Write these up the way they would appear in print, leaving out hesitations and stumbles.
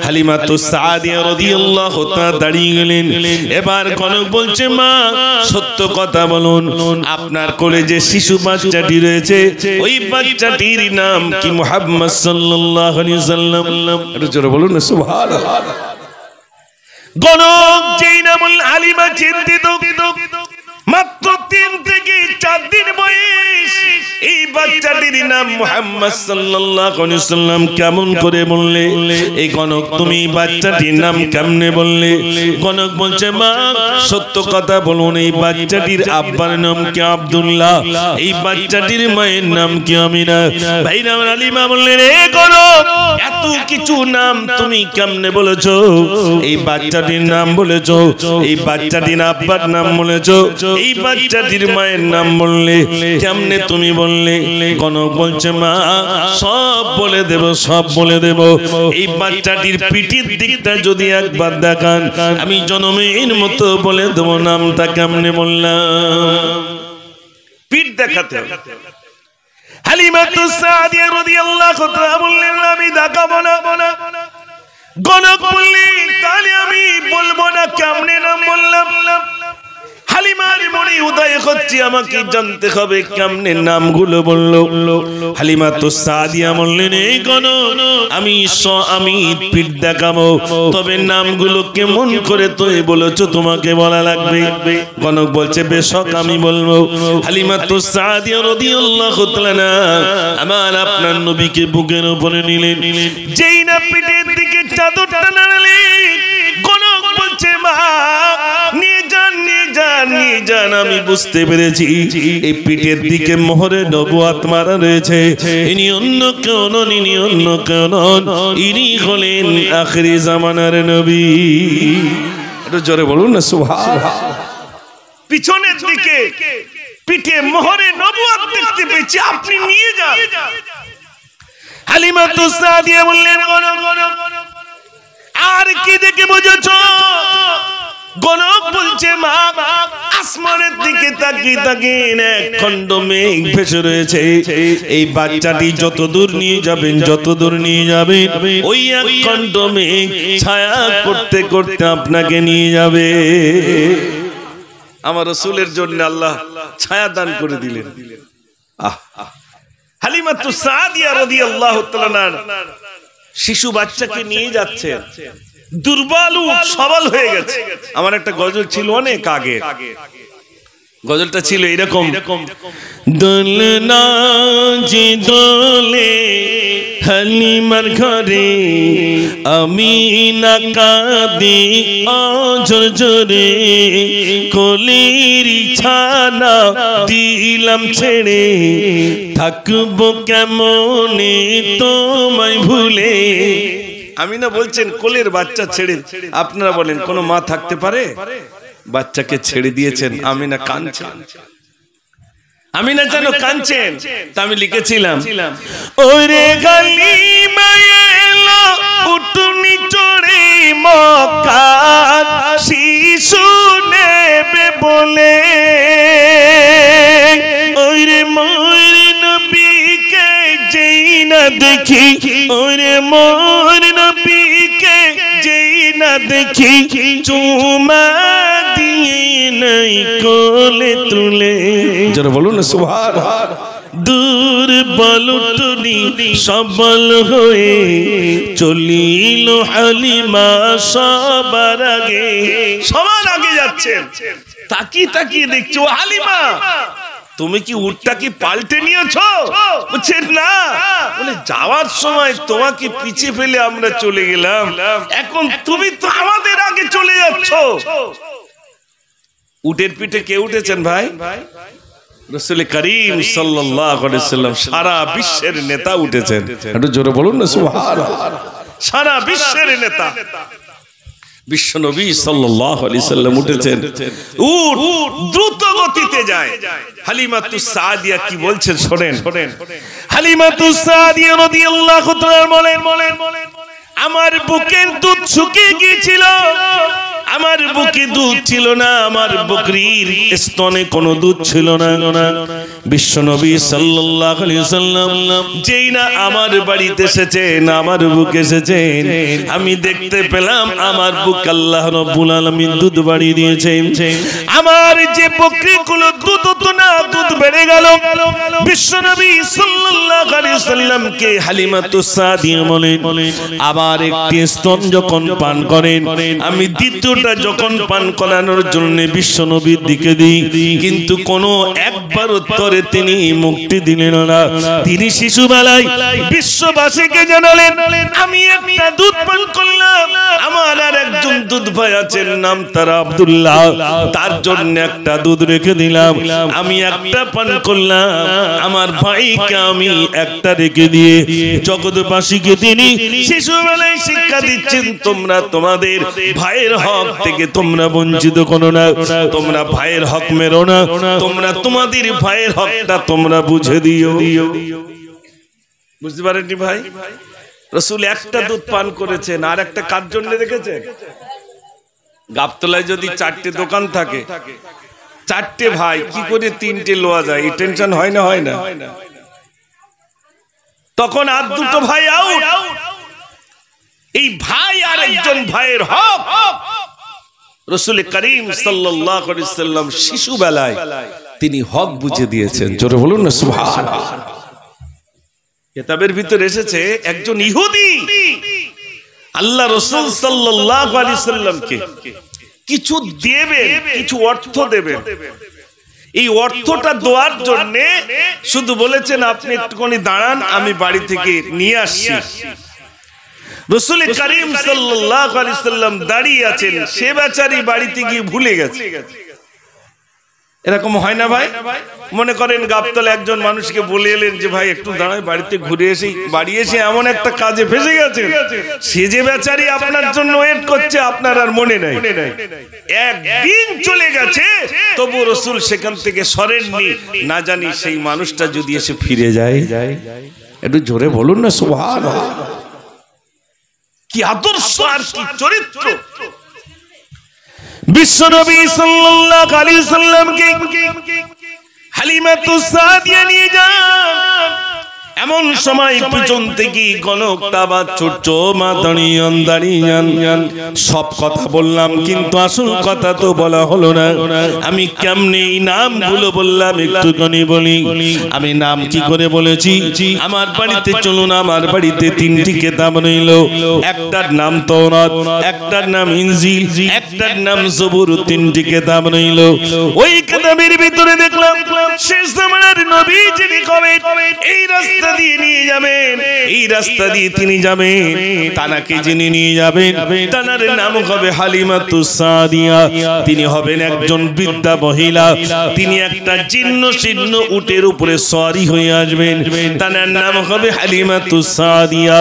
হালিমাতুস সাদিয়া রাদিয়াল্লাহু তাআলা দাঁড়িয়ে গেলেন। এবার কনক বলছে, মা সত্য কথা বলুন, আপনার কোলে যে শিশু বাচ্চাটি রয়েছে ওই বাচ্চাটির নাম কি? মুহাম্মদ সাল্লাল্লাহু আলাইহি ওয়াসাল্লাম। একটু জোরে বলুন না সুবহানাল্লাহ। কনক যেই নামুল হালিমা চিন্তিত, মাত্র 3 থেকে 4 দিন বয়স, এই বাচ্চাটির নাম মুহাম্মদ সাল্লাল্লাহু আলাইহি ওয়াসাল্লাম কেমন করে বললে? এই কনক তুমি বাচ্চাটির নাম কেমনে বললে? কনক বলছে, মা সত্য কথা বলুন, এই বাচ্চাটির আব্বার নাম কি আব্দুল্লাহ, এই বাচ্চাটির মায়ের নাম কি আমিনা। ভাইরা আমার হালিমা বললেন, এ কনক এত কিছু নাম তুমি কেমনে বলেছো? এই বাচ্চাটির নাম বলেছো, এই বাচ্চাটির আব্বার নাম বলেছো, এই বাচ্চাটির মায়ের নাম বললে, কেমনে তুমি বললে? কনক বলছে, মা সব বলে দেব, সব বলে দেব। এই বাচ্চাটির পিঠের দিকটা যদি একবার দেখান, আমি জনমের মতো বলে দেব নামটা কেমনে বললাম। পিঠ দেখাতে হালিমাতুস সাদিয়া রাদিয়াল্লাহু তাআলা বললেন, আমি দেখাবো না। কনক বললেন, তাহলে আমি বলবো না, কেমনে নাম বললাম? হালিমার মনে উদয় হচ্ছে, আমাকে জানতে হবে কেমনে নামগুলো বললো। হালিমাতুস সাদিয়া বললেন, এই কনক আমি পিঠ দেখাবো, তবে নামগুলো কেমন করে তুমি বলেছো তোমাকে বলা লাগবে। কনক বলছে, বেশ আমি বলবো। হালিমাতুস সাদিয়া রাদিয়াল্লাহু তাআলা আমার আপনার নবীকে বুকের উপরে নিলেন, যেই না পিঠের দিকে চাদরটা নাড়ালেন, কনক বলছে, মা নিয়ে যান, নিয়ে যান, নিয়ে যান। আমি বুঝতে পেরেছি এই পিঠের দিকে মোহরে নবুয়ত মারা রয়েছে। ইনি অন্য কেউ নন, ইনি অন্য কেউ নন, ইনি হলেন আখিরি জামানার নবী। একটু জোরে বলুন না সুবহানাল্লাহ। পিছনের দিকে পিঠে মোহরে নবুয়ত দেখতে পেয়েছি, আপনি নিয়ে যান। হালিমাতুস সাদিয়া বললেন, আর কি দেখে বুঝেছো? কনক বলছে, মা আসমানের দিকে তাকিয়ে তাকিয়ে এক খণ্ড মেঘ ভেসে রয়েছে। এই বাচ্চাটি যত দূর নিয়ে যাবেন, যত দূর নিয়ে যাবেন, ওই এক খণ্ড মেঘ ছায়া করতে করতে আপনাকে নিয়ে যাবে। আমার রাসূলের জন্য আল্লাহ ছায়া দান করে দিলেন। হালিমাতুস সাদিয়া রাদিয়াল্লাহু তাআলা শিশু বাচ্চাকে নিয়ে যাচ্ছে, দুর্বল সবল হয়ে গেছে। আমার একটা গজল ছিল অনেক আগে, গজলটা ছিল এরকম, দোলনা যে দোলে হালিমার ঘরে, আমি না কাঁদি অঝর জোরে, কোলের ছানা দিলাম ছেড়ে, থাকবো কেমনে তোমায় ভুলে। আমি না বলছেন কোলের বাচ্চা ছেড়ে, আপনারা বলেন কোন মা থাকতে পারে? বাচ্চাকে ছেড়ে দিয়েছেন, আমি না কাঁদছেন, আমি না জানো কাঁদছেন। তা আমি লিখেছিলাম, ওরে হালিমা এলো উটনি চড়ে মক্কা, শিশু নেবে বলে, ওরে মোর নবীকে যেই না দেখি, ওরে মোর নবীকে যেই না দেখি, চুমা দিয়ে নাই কোলে তুলে। যারা বলুন না সুবহানাল্লাহ। দুর্বল টুনি সবল হয়ে চলিল হালিমা সবার আগে, সবার আগে যাচ্ছেন। তাকিয়ে তাকিয়ে দেখছো, হালিমা তুমি কি উটটা কি পাল্টে নিয়েছো? বলছে না, বলে যাওয়ার সময় তোমাকে পিছিয়ে ফেলে আমরা চলে গেলাম, এখন তুমি তো আমাদের আগে চলে যাচ্ছ। উটের পিঠে কে উঠেছেন ভাই? রাসূল করিম সাল্লাল্লাহু আলাইহি ওয়াসাল্লাম, সারা বিশ্বের নেতা উঠেছেন। একটু জোরে বলুন না সুবহানাল্লাহ। সারা বিশ্বের নেতা বিশ্ব নবী সাল্লাল্লাহু আলাইহি সাল্লাম উঠেছেন। উট দ্রুত গতিতে যায়। হালিমাতুস সাদিয়া কি বলছেন শুনেন। হালিমাতুস সাদিয়া রাদিয়াল্লাহু তাআলা বলেন, আমার বুকের দুধ শুকিয়ে গিয়েছিল, আমার বুকে দুধ ছিল না, আমার বকরির স্তনে কোনো দুধ ছিল না। বিশ্বনবী সাল্লাল্লাহু আলাইহি ওয়াসাল্লাম যেই না আমার বাড়িতে এসেছেন, আমার বুকে এসেছেন, আমি দেখতে পেলাম আমার বুক আল্লাহ রাব্বুল আলামিন দুধ বাড়িয়ে দিয়েছেন। আমার যে বকরিগুলো দুধ হতো না, দুধ বেড়ে গেল। বিশ্বনবী সাল্লাল্লাহু আলাইহি ওয়াসাল্লামকে হালিমাতুস সাদিয়া বলেন, আবার একটি স্তন যখন পান করেন, আমি দ্বিতীয়টা যখন পান করানোর জন্য বিশ্বনবীর দিকে দিই, কিন্তু কোনো একবার উত্তরে তিনি মুক্তি দিলেন না। তিনি শিশুবেলায় বিশ্ববাসীকে জানালেন, আমি একটা দুধ পান করলাম, আমার আর একজন দুধ ভাই আছেন, নাম তার আব্দুল্লাহ, তার জন্য একটা দুধ রেখে দিলাম। আমি একটা পান করলাম, আমার ভাইকে আমি একটা রেখে দিয়ে জগৎবাসীকে তিনি শিশুবেলায় শিক্ষা দিচ্ছেন, তোমরা তোমাদের ভাইয়ের হক থেকে তোমরা বঞ্চিত করো না, তোমরা ভাইয়ের হক মেরো না, তোমরা তোমাদের ভাইয়ের হকটা তোমরা বুঝে দিও। বুঝতে পারেননি ভাই? রাসূল একটা দুধ পান করেছেন, আর একটা কার জন্য রেখেছেন? গাবতলায় যদি 4টে দোকান থাকে, 4টে ভাই, কি করে 3টে লোয়া যায়? এই টেনশন হয় না? হয় না? তখন আর দুটো ভাই আউট। এই ভাই আর একজন ভাইয়ের হক রাসূল করিম সাল্লাল্লাহু আলাইহি ওয়াসাল্লাম শিশুবেলায় তিনি হক বুঝে দিয়েছেন। জোরে বলুন না সুবহানাল্লাহ। কিতাবের ভিতরে এসেছে একজন ইহুদি আল্লাহ রাসূল সাল্লাল্লাহু আলাইহি ওয়াসাল্লামকে কিছু দেবেন, কিছু অর্থ দেবেন। এই অর্থটা দেওয়ার জন্য শুধু বলেছেন, আপনি একটুখানি দাঁড়ান, আমি বাড়ি থেকে নিয়ে আসছি। রাসূল করিম সাল্লাল্লাহু আলাইহি ওয়াসাল্লাম দাঁড়িয়ে আছেন, সে বেচারি বাড়িতে গিয়ে ভুলে গেছে। এরকম হয় না ভাই? মনে করেন গাবতলা একজন মানুষকে বলে এলেন যে ভাই একটু দাঁড়ায়, বাড়িতে ঘুরে এসে, বাড়ি এসে এমন একটা কাজে ফেসে গেছে, সে যে বেচারি আপনার জন্য ওয়েট করছে, আপনার আর মনে নাই। একদিন চলে গেছে, তবু রাসূল সেখান থেকে সরেননি। না জানি সেই মানুষটা যদি এসে ফিরে যায়। একটু জোরে বলুন না সুবহানাল্লাহ। কি আদর্শ আর কি চরিত্র! বিশ্বনবী সাল্লাল্লাহু আলাইহি ওয়াসাল্লামকে হালিমাতুস সাদিয়া নিয়ে যান। এমন সময় পিছন থেকে গণকটা বা ছোট মা দাঁড়িয়ে সব কথা বললাম, কিন্তু আসল কথা তো বলা হলো না। আমি কেমনে এই নামগুলো বললাম একটুখানি বলি। আমি নাম কি করে বলেছি? আমার বাড়িতে চলুন, আমার বাড়িতে 3টি কিতাব রইল। একটার নাম তাওরাত, একটার নাম ইনজিল, একটার নাম জবুর। 3টি কিতাব রইল। ওই কিতাবের ভিতরে দেখলাম শেষ জামানার নবী যিনি কবে এই রাস্তা দিয়ে নিয়ে যাবেন, এই রাস্তা দিয়ে তিনি যাবেন, তানাকে যিনি নিয়ে যাবেন, তানার নাম হবে হালিমাতুস সাদিয়া। তিনি হবেন একজন বৃদ্ধা মহিলা। তিনি একটা জীর্ণ শীর্ণ উটের উপরে সওয়ারি হয়ে আসবেন। তানার নাম হবে হালিমাতুস সাদিয়া।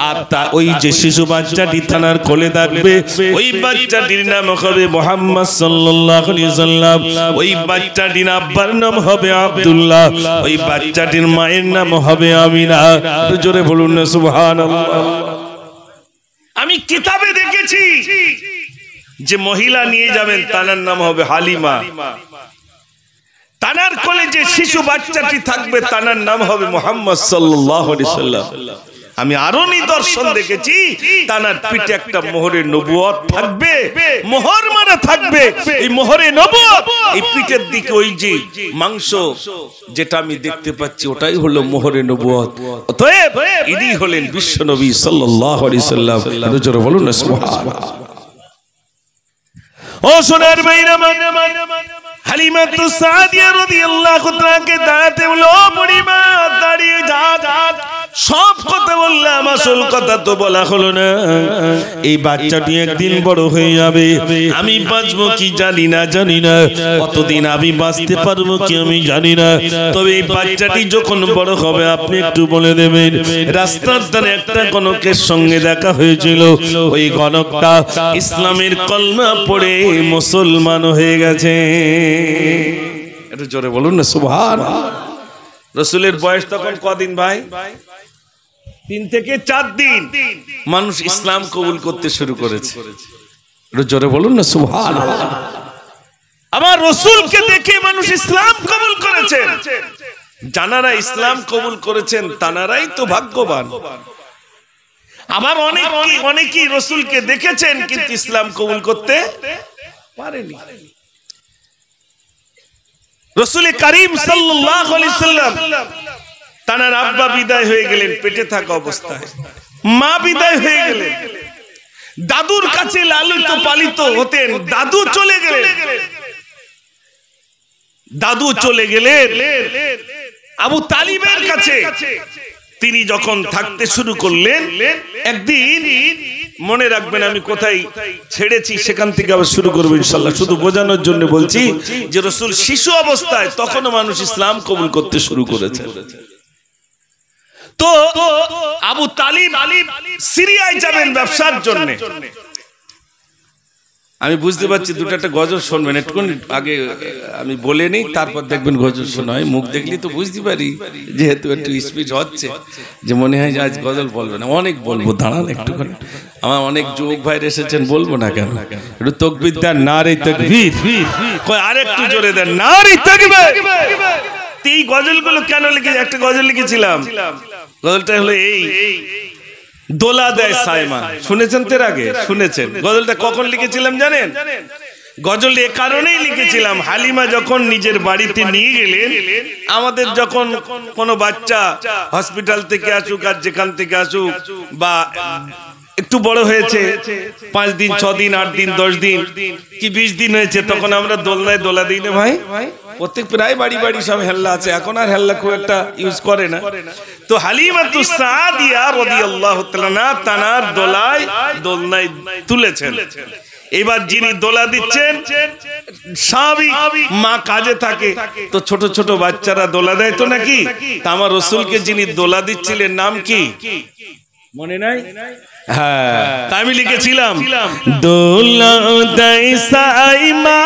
আর ওই যে শিশু বাচ্চাটি তানার কোলে থাকবে, ওই বাচ্চাটির নাম হবে মুহাম্মদ সাল্লাল্লাহু আলাইহি ওয়াসাল্লাম। ওই বাচ্চাটির আব্বার নাম হবে আব্দুল্লাহ। ওই বাচ্চাটির মায়ের নাম হবে আমিনা। জোরে বলুন না সুবহানাল্লাহ। আমি কিতাবে দেখেছি যে মহিলা নিয়ে যাবেন, তার নাম হবে হালিমা। তার কোলে যে শিশু বাচ্চাটি থাকবে, তার নাম হবে মুহাম্মদ সাল্লাল্লাহু আলাইহি ওয়াসাল্লাম। আমি আরো নিদর্শন দেখেছি, তানার পিঠে একটা মোহরে নবুয়ত থাকবে, মোহর মারা থাকবে। এই মোহরে নবুয়ত, এই পিঠের দিকে ওই যে মাংস যেটা আমি দেখতে পাচ্ছি, ওটাই হলো মোহরে নবুয়ত। অতএব ইনি হলেন বিশ্বনবী সাল্লাল্লাহু আলাইহি ওয়াসাল্লাম। জোরে বলুন না সুবহানাল্লাহ। ও সোনার ভাইরা, হালিমাতুস সাদিয়া রাদিয়াল্লাহু তাআলাকে দাঁড়াতে হলো। পরিবার দাঁড়িয়ে যা, সব কথা বললাম, আসল কথা তো বলা হলো না। এই বাচ্চাটি একদিন বড় হয়ে যাবে, আমি বাঁচবো কি জানি না, কতদিন আমি বাঁচতে পারবো কি আমি জানি না। তবে এই বাচ্চাটি যখন বড় হবে, আপনি একটু বলে দেবেন, রাস্তার ধারে একটা গণকের সঙ্গে দেখা হয়েছিল। ওই গণকটা ইসলামের কলমা পড়ে মুসলমান হয়ে গেছে। একটু জোরে বলুন না সুবহানাল্লাহ। রাসূলের বয়স তখন কদিন ভাই? 3 থেকে 4 দিন। মানুষ ইসলাম কবুল করতে শুরু করেছে। জোরে বলুন না সুবহানাল্লাহ। আমার রাসূলকে দেখে মানুষ ইসলাম কবুল করেছেন। যারা ইসলাম কবুল করেছেন তারাই তো ভাগ্যবান। আবার অনেকেই রাসূলকে দেখেছেন কিন্তু ইসলাম কবুল করতে পারেনি। রাসূল করিম সাল্লাল্লাহু আলাইহি সাল্লাম তার আব্বা বিদায় হয়ে গেলেন পেটে থাকা অবস্থায়, মা বিদায় হয়ে গেলেন, দাদুর কাছে লালিত পালিত হতেন, দাদু চলে গেলেন আবু তালিবের কাছে। তিনি যখন থাকতে শুরু করলেন, একদিন মনে রাখবেন আমি কোথায় ছেড়েছি সেখান থেকে আবার শুরু করবো ইনশাআল্লাহ। শুধু বোঝানোর জন্য বলছি যে রাসূল শিশু অবস্থায় তখনও মানুষ ইসলাম কবুল করতে শুরু করেছে। তো আবু তালিব সিরিয়ায় যাবেন ব্যবসার জন্য। আমি বুঝতে পারছি দুটো একটা গজল শুনবেন, একটু আগে আমি বলে নেই তারপর দেখবেন গজল শোনা হয়। মুখ দেখলি তো বুঝতে পারি যেহেতু একটু স্পিচ হচ্ছে যে মনে হয় যে আজ গজল বলবে না, অনেক বলবো, দাঁড়ান একটুখানি। আমার অনেক যুবক ভাইরা এসেছেন, বলবো না কেন? একটু তাকবীর দেন, নারে তাকবীর, কই আরেকটু জোরে দেন, নারে তাকবীর। এই গজলগুলো কেন লিখেছি? একটা গজল লিখেছিলাম, গজলটা হলো এই দোলা দেয় সাইমা। শুনেছেন তের আগে? শুনেছেন। গজলটা কখন লিখেছিলাম জানেন? গজল এ কারণেই লিখেছিলাম, হালিমা যখন নিজের বাড়িতে নিয়ে গেলেন, আমাদের যখন কোনো বাচ্চা হসপিটাল থেকে আসুক আর যেখান থেকে আসুক বা একটু বড় হয়েছে, 5 দিন 6 দিন 8 দিন 10 দিন কি 20 দিন হয়েছে, তখন আমরা দোলনায় দোলা দিই না ভাই? প্রত্যেক প্রায় বাড়ি বাড়ি সব হেল্লা আছে, এখন আর হেল্লা খুব একটা ইউজ করে না। তো হালিমাতু সাদিয়া রাদিয়াল্লাহু তাআলা তানার দোলনায় তুলেছেন। এবার যিনি দোলা দিচ্ছেন স্বাভাবিক মা কাজে থাকে, তো ছোট ছোট বাচ্চারা দোলা দেয় তো নাকি? তা আমার রাসূলকে যিনি দোলা দিচ্ছিলেন নাম কি মনে নাই? হ্যাঁ, আমি লিখেছিলাম দোলা দেয় সাইমা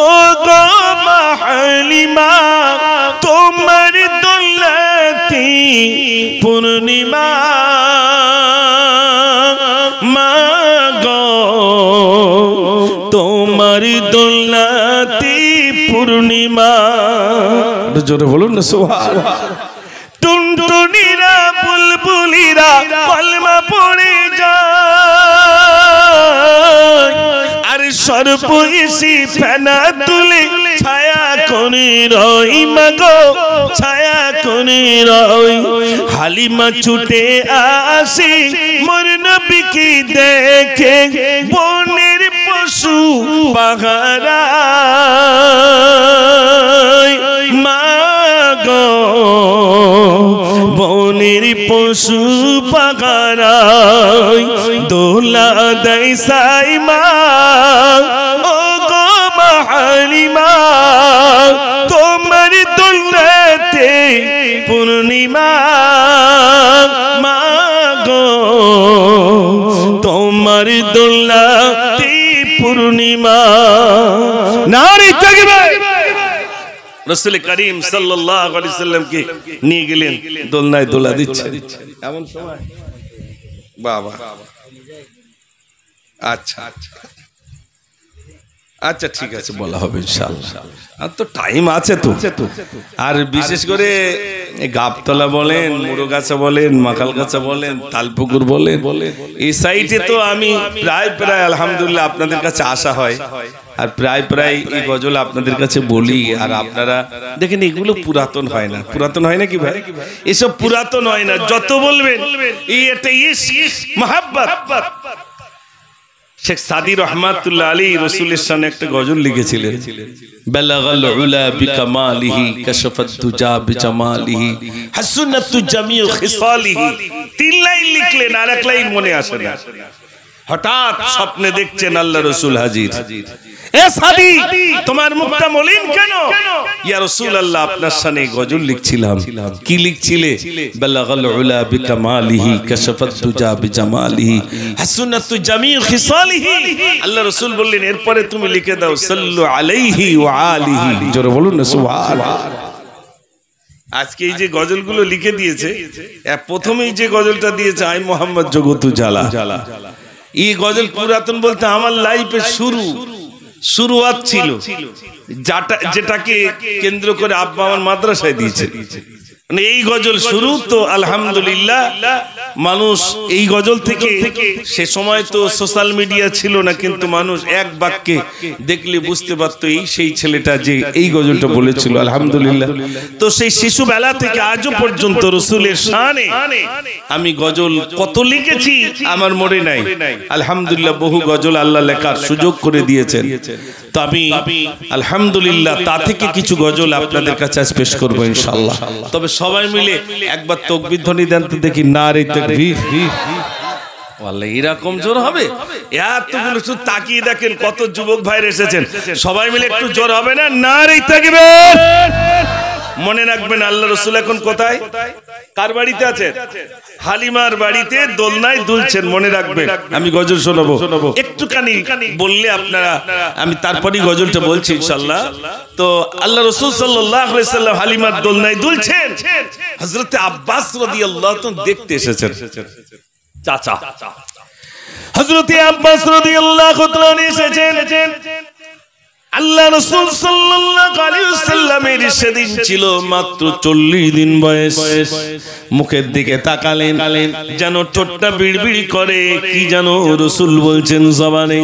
ও গো হালিমা, তোমার দোলাতে পূর্ণিমা মা গো, তোমার দোলাতে পূর্ণিমা। জোরে বলুন না সুবহানাল্লাহ। টুনটুনিরা বুলবুলিরা কলমা পড়ে যায়, আর সর্প এসে ফেনা তুলে ছায়া করে রই মাগো, ছায়া করে রই। হালিমা ছুটে আসে মোর নবীকে দেখে, বনের পশু পাহারায় মাগো, বনের পশু পাহারায় দোলা দেয় সাইমা ও গো হালিমা, তোমার দোলাতে পূর্ণিমা মা গো, তোমার দোলাতে পূর্ণিমা। নারে তাকবীর। রাসূল করিম সাল্লাল্লাহু আলাইহি সাল্লামকে নিয়ে গেলেন, দোলনায় দোলা দিচ্ছে এমন সময় বাবা। আচ্ছা আচ্ছা ঠিক আছে, বলা হবে ইনশাআল্লাহ। আর তো টাইম আছে তো। আর বিশেষ করে গাবতলা বলেন, মুরগাছা বলেন, মাকালগাছা বলেন, তালপুকুর বলেন, এই সাইডে তো আমি প্রায় আলহামদুলিল্লাহ আপনাদের কাছে আসা হয়, আর প্রায় এই গজল আপনাদের কাছে বলি। আর আপনারা দেখেন এগুলো পুরাতন হয় না, পুরাতন হয় না কি ভাই? এসব পুরাতন হয় না, যত বলবেন এই একটা ইশক মহব্বত। শেখ সাদি রহমাতুল্লাহ আলাইহি রাসূলের শানে একটা গজল লিখেছিলেন, বালাগাল উলা বিকামালিহি কাশাফাত দুজা বিজামালিহি হাসনাতু জামিউ খিসালিহি। 3 লাইন লিখলেন, আর এক লাইন মনে আসে না। হঠাৎ স্বপ্নে দেখছেন আল্লাহ রাসূল হাজির। এ সাদি, তোমার মুখটা মলিন কেন? ইয়া রাসূলুল্লাহ, আপনার শানে গজল লিখছিলাম। কি লিখছিলে? বালাগাল উলা বিকামালিহি কাশাফাত দুজা বিজামালিহি হাসনাতু জামিউ খিসালিহি। আল্লাহ রাসূল বললেন এরপরে তুমি লিখে দাও সাল্লু আলাইহি ওয়া আলিহি। জোরে বলুন না সুবহানাল্লাহ। আজকে এই যে গজলগুলো লিখে দিয়েছে, প্রথমেই যে গজলটা দিয়েছে আই মোহাম্মদ জগতু জালা, এই গজল পুরাতন বলতে আমার লাইফে শুরুয়াত ছিল, যেটাকে কেন্দ্র করে আব্বা আমার মাদ্রাসায় দিয়েছে। মানে এই গজল শুরু তো আলহামদুলিল্লাহ মানুষ এই গজল থেকে, সে সময় তো সোশ্যাল মিডিয়া ছিল না, কিন্তু মানুষ এক বাক্যে দেখলে বুঝতে পারতো এই সেই ছেলেটা যে এই গজলটা বলেছিল আলহামদুলিল্লাহ। তো সেই শিশুবেলা থেকে আজও পর্যন্ত রসুলের শানে আমি গজল কত লিখেছি আমার মনে নাই। আলহামদুলিল্লাহ বহু গজল আল্লাহ লেখার সুযোগ করে দিয়েছেন। তো আমি আলহামদুলিল্লাহ তা থেকে কিছু গজল আপনাদের কাছে পেশ করবো ইনশাআল্লাহ। তবে সবাই মিলে একবার তাকবীর ধ্বনি দেন তো দেখি, নারে তাকবীর। ওয়াল্লাহ এরকম জোর হবে? এতগুলো শুধু তাকিয়ে দেখেন কত যুবক ভাইরা এসেছেন, সবাই মিলে একটু জোর হবে না? নারে তাকবীর। মনে রাখবেন আল্লাহ রাসূল এখন কোথায়, কার বাড়িতে আছেন? হালিমার বাড়িতে দোলনায় দুলছেন। মনে রাখবেন, আমি গজল শোনাবো, একটুখানি বললে আপনারা, আমি তারপরেই গজলটা বলছি ইনশাআল্লাহ। তো আল্লাহ রাসূল সাল্লাল্লাহু আলাইহি সাল্লাম হালিমার দোলনায় দুলছেন, হযরত আব্বাস রাদিয়াল্লাহু তাআলা দেখতে এসেছেন। চাচা হযরত আব্বাস রাদিয়াল্লাহু তাআলা এসেছেন। আল্লাহ রাসূল সাল্লাল্লাহু আলাইহি ওয়াসাল্লামের সেদিন ছিল মাত্র 40 দিন বয়স। মুখের দিকে তাকালেন, যেন ঠোঁটটা বিড়বিড় করে, কি যেন রাসূল বলছেন জবানে।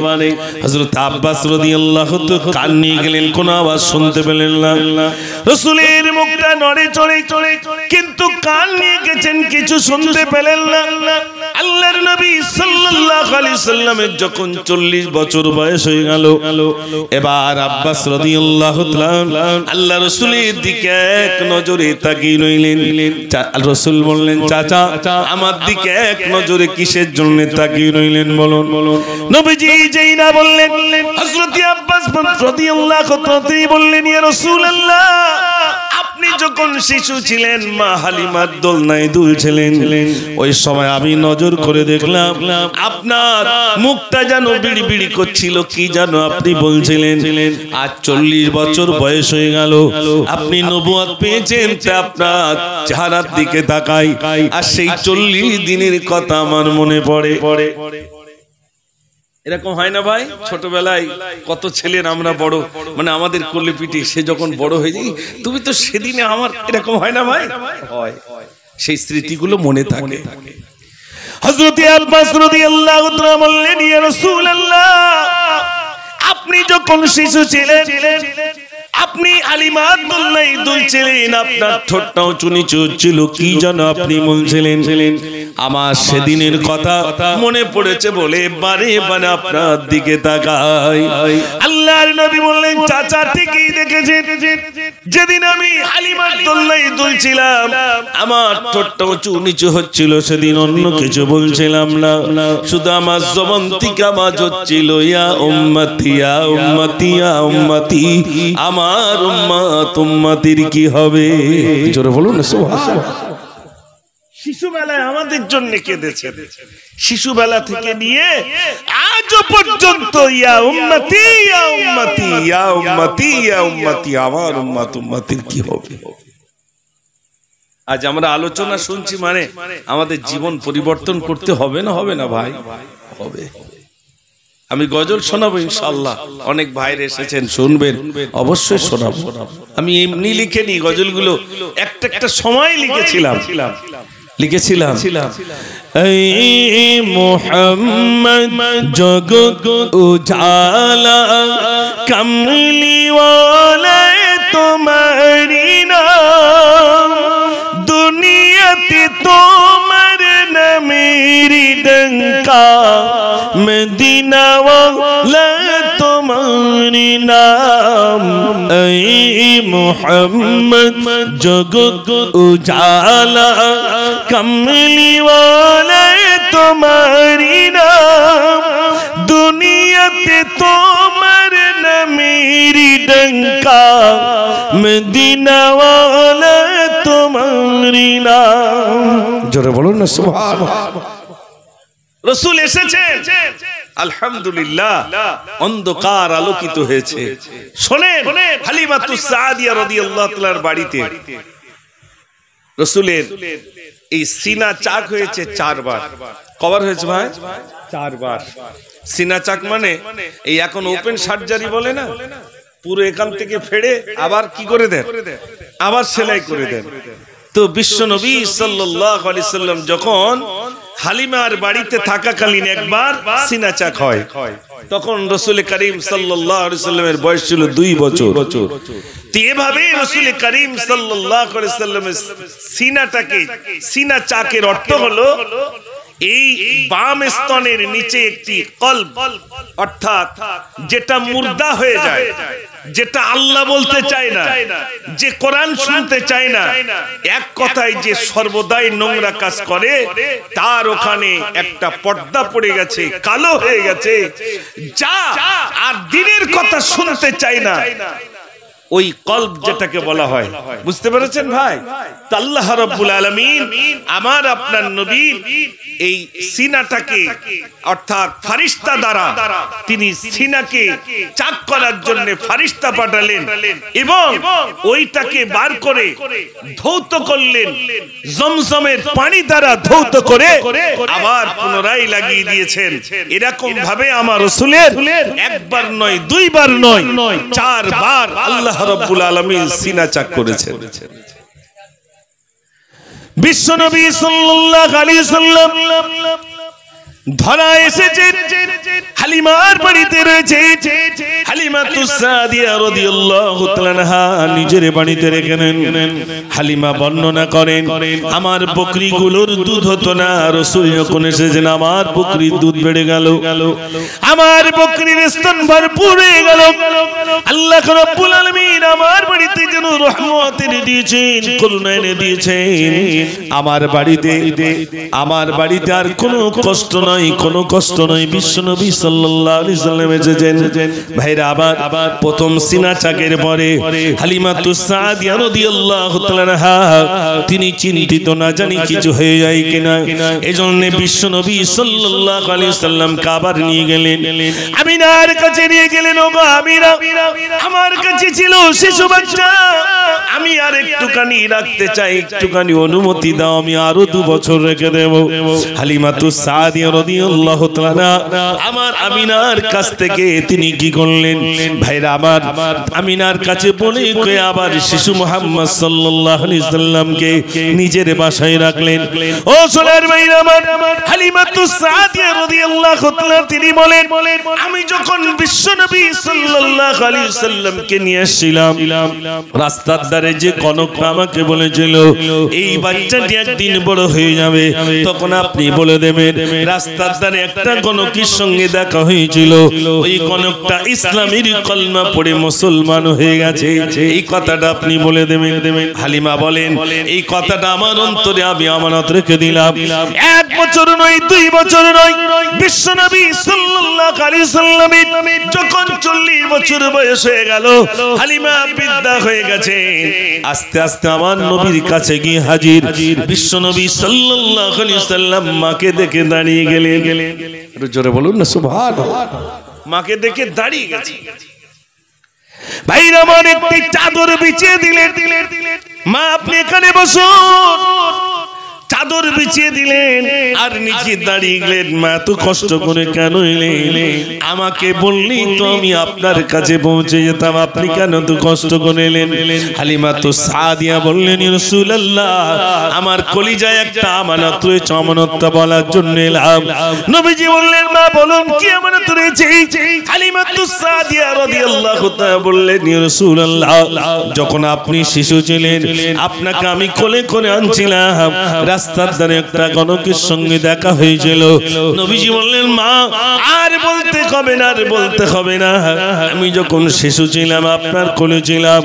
হযরত আব্বাস রাদিয়াল্লাহু তাআলা কান নিয়ে গেলেন, কোনো আওয়াজ শুনতে পেলেন না। রাসূলের মুখটা নড়ে চড়ে, কিন্তু কান নিয়ে গেছেন, কিছু শুনতে পেলেন না। আল্লাহর নবী সাল্লাল্লাহু আলাইহি ওয়াসাল্লামের যখন 40 বছর বয়স হয়ে গেল, এবার আব্বাস রাদিয়াল্লাহু তাআলা আল্লাহ রাসূলের দিকে এক নজরে তাকিয়ে রইলেন। রাসূল বললেন, চাচা আমার দিকে এক নজরে কিসের জন্য তাকিয়ে রইলেন বলুন। নবীজি যেই না বললেন, হযরত আব্বাস রাদিয়াল্লাহু তাআলা বললেন, ইয়া রাসূলুল্লাহ আপনি যখন শিশু ছিলেন মা হালিমার দোলনায় দুলছিলেন, ওই সময় আমি নজর করে দেখলাম আপনার মুখটা যেন বিড়বিড় করছিল, কি যেন আপনি বলছিলেন। আজ 40 বছর বয়স হয়ে গেল, আপনি নবুয়ত পেয়েছেন, তা আপনার চেহারার দিকে তাকাই আর সেই 40 দিনের কথা আমার মনে পড়ে। এরকম হয় না ভাই? ছোটবেলায় কত ছেলের আমরা বড়, মানে আমাদের কোলে পিঠে, সে যখন বড় হয়ে যায়, তুমি তো সেদিনে আমার, এরকম হয় না ভাই? হয়। সেই স্মৃতিগুলো মনে থাকে। হযরত আব্বাস রাদিয়াল্লাহু তাআলা বললেন, ইয়া রাসূলুল্লাহ আপনি যখন শিশু ছিলেন, আপনি হালিমার দোলনায় দুলছিলেন, আপনার ঠোঁটটাও চুনিচু ছিল, কি যেন আপনি বলছিলেন। আমার সেদিনের কথা মনে পড়েছে বলে বারে বারে আপনার দিকে তাকাই। আল্লাহর নবী বললেন, চাচা ঠিকই দেখেছেন, যেদিন আমি হালিমার দোলনায় দুলছিলাম আমার ঠোঁটটা উঁচু নিচু হচ্ছিল, সেদিন অন্য কিছু বলছিলাম না, শুধু আমার জবান থেকে আওয়াজ হচ্ছিল, ইয়া উম্মতি ইয়া উম্মতি ইয়া উম্মতি, আমার উম্মত উম্মতির কি হবে? জোরে বলুন না সুবহানাল্লাহ। শিশুবেলায় আমাদের জন্য কেঁদেছেন, শিশুবেলা থেকে নিয়ে আজ পর্যন্ত ইয়া উম্মতি ইয়া উম্মতি ইয়া উম্মতি ইয়া উম্মতি, আমার উম্মত উম্মতির কি হবে? আজ আমরা আলোচনা শুনছি, মানে আমাদের জীবন পরিবর্তন করতে হবে না? হবে না ভাই? হবে। আমি গজল শোনাবো ইনশাআল্লাহ, অনেক ভাইরা এসেছেন, শুনবেন, অবশ্যই শোনাবো। আমি এমনি লিখেনি গজলগুলো, একটা একটা সময় লিখেছিলাম। এই মুহাম্মদ জগৎ উজালা কমলিওয়ালা তোমারি নাম, দুনিয়াতে তোমার নামেরি ডঙ্কা, মদিনা ওয়ালা তোমারি নাম। এই মুহাম্মদ জগৎ উজালা কমলিওয়ালা তোমারি নাম, দুনিয়াতে তোমার নামেরি ডঙ্কা, মদিনা ওয়ালা তোমারি নাম। জোরে বলুন না সুবহানাল্লাহ। রাসূল এসেছেন, আলহামদুলিল্লাহ, অন্ধকার আলোকিত হয়েছে। শোনেন, হালিমাতুস সাদিয়া রাদিয়াল্লাহু তাআলার বাড়িতে রাসূলের এই সিনা চাক হয়েছে 4 বার। কভার হয়েছে ভাই 4 বার। সিনা চাক মানে এই এখন ওপেন সার্জারি বলে না, পুরো এখান থেকে ফেড়ে আবার কি করে দেন, আবার সেলাই করে দেন। তো বিশ্ব নবী সাল্লাল্লাহু আলাইহি সাল্লাম যখন হালিমার বাড়িতে থাকাকালীন একবার সিনা চাক হয়, তখন রাসূল করিম সাল্লাল্লাহু আলাইহি সাল্লামের বয়স ছিল 2 বছর। তো এভাবে রাসূল করিম সাল্লাল্লাহু আলাইহি সাল্লামের সিনাটাকে, সিনা চাকের অর্থ হলো এই বাম স্তনের নিচে একটি কলব, অর্থাৎ যেটা মুর্দা হয়ে যায়, যেটা আল্লাহ বলতে চায় না, যে কোরআন শুনতে চায় না, এক কথায় যে সর্বদাই নোংরা কাজ করে, তার ওখানে একটা পর্দা পড়ে গেছে, কালো হয়ে গেছে, যা আর দিনের কথা শুনতে চায় না, ওই কলব যেটাকে বলা হয়। বুঝতে পেরেছেন ভাই? আল্লাহ রাব্বুল আলামিন আমার আপনার নবীর এই সিনাটাকে, অর্থাৎ ফারিস্তা দ্বারা তিনি সিনাকে চাক করার জন্য ফারিস্তা পাঠালেন এবং ওইটাকে বার করে ধৌত করলেন, জমজমের পানি দ্বারা ধৌত করে আবার পুনরায় লাগিয়ে দিয়েছেন। এরকম ভাবে আমার রাসূলের একবার নয়, 2 বার নয়, 4 বার আল্লাহ রাব্বুল আলামিন সিনা চাক করেছেন। বিশ্বনবী সাল্লাল্লাহু আলাইহি সাল্লাম ধরা এসেছে হালিমার বাড়িতে রয়েছে। হালিমাতুস সাদিয়া রাদিয়াল্লাহু তাআলা আনহা নিজের বাড়িতে রেখে নেন। হালিমা বর্ণনা করেন, আমার বকরিগুলোর দুধ হতো না, রাসূল যখন এসেছেন আমার বকরির দুধ বেড়ে গেল, আমার বকরির স্তন ভরপুর হয়ে গেল। আল্লাহ রাব্বুল আলামিন আমার বাড়িতে যেন রহমত এনে দিয়েছেন, করুণা এনে দিয়েছেন। আমার বাড়িতে আর কোনো কষ্ট নয়, কোনো কষ্ট নয়। বিশ্বনবী সাল্লাল্লাহু আলাইহি সাল্লাম এসেছেন। ভাইরা আবার প্রথম সিনা চাকের পরে হালিমাতুস সাদিয়া রাদিয়াল্লাহু তাআলা আনহা তিনি চিন্তিত, না জানি কিছু হয়ে যায় কিনা। এজন্য বিশ্বনবী সাল্লাল্লাহু আলাইহি সাল্লাম কাবার নিয়ে গেলেন, আমিনার কাছে নিয়ে গেলেন। ওগো আমিনা, আমার কাছে ছিল শিশু বাচ্চা, আমি আর একটুখানি রাখতে চাই, একটুখানি অনুমতি দাও, আমি আরো 2 বছর রেখে দেব। হালিমাতুস সাদিয়া রাদিয়াল্লাহু তাআলা আমার আমিনার কাছ থেকে তিনি কি করলেন ভাইরা, আমার আমিনার কাছে বলে কয়ে আবার শিশু মুহাম্মদ সাল্লাল্লাহু আলাইহি সাল্লামকে নিজের বাসায় রাখলেন। ও সোনার ভাইরা আমার, হালিমাতুস সাদিয়া রাদিয়াল্লাহু তাআলা তিনি বলেন, আমি যখন বিশ্বনবী সাল্লাল্লাহু আলাইহি সাল্লামকে নিয়ে আসছিলাম, রাস্তার ধারে যে কনক আমাকে বলেছিল এই বাচ্চাটি একদিন বড় হয়ে যাবে, তখন আপনি বলে দেবেন রাস্তার ধারে একটা কনকের সঙ্গে দেখা হয়েছিল, ওই কনকটা ইসলামের কলমা পড়ে মুসলমান হয়ে গেছে, এই কথাটা আপনি বলে দেবেন। হালিমা বলেন, এই কথাটা আমার অন্তরে আমি আমানত রেখে দিলাম। 1 বছর নয়, 2 বছর নয়, বিশ্বনবী সাল্লাল্লাহু আলাইহি সাল্লামের যখন 40 বছর বয়স হয়ে গেল, হালিমা বৃদ্ধা হয়ে গেছে। আস্তে আস্তে আমার নবীর কাছে গিয়ে হাজির। বিশ্বনবী সাল্লাল্লাহু আলাইহি সাল্লাম মাকে দেখে দাঁড়িয়ে গেলেন। একটু জোরে বলুন না সুবহানাল্লাহ। মাকে দেখে দাঁড়িয়ে গেছে। ভাইরা আমার একটি চাদর বিছিয়ে দিলেন, মা আপনি এখানে বসুন। চাদর বিছিয়ে দিলেন আর নিচে দাঁড়িয়ে গেলেন। মা এত কষ্ট করে কেন এলেন? আমাকে বললি তো আমি আপনার কাছে পৌঁছে যেতাম, আপনি কেন তো কষ্ট করে এলেন? হালিমাতুস সাদিয়া বললেন, ইয়া রাসূলুল্লাহ, আমার কলিজায় একটা আমানত রয়েছে, আমানতটা বলার জন্য এলাম। নবীজি বললেন, মা বলুন কি আমানত রয়েছে? হালিমাতুস সাদিয়া রাদিয়াল্লাহু তাআলা বললেন, ইয়া রাসূলুল্লাহ, যখন আপনি শিশু ছিলেন আপনাকে আমি কোলে করে আনছিলাম, রাস্তার ধারে একটা গণকের সঙ্গে দেখা হয়েছিল। নবীজি বললেন, মা আর বলতে হবে না, আর বলতে হবে না, আমি যখন শিশু ছিলাম আপনার কোলে ছিলাম,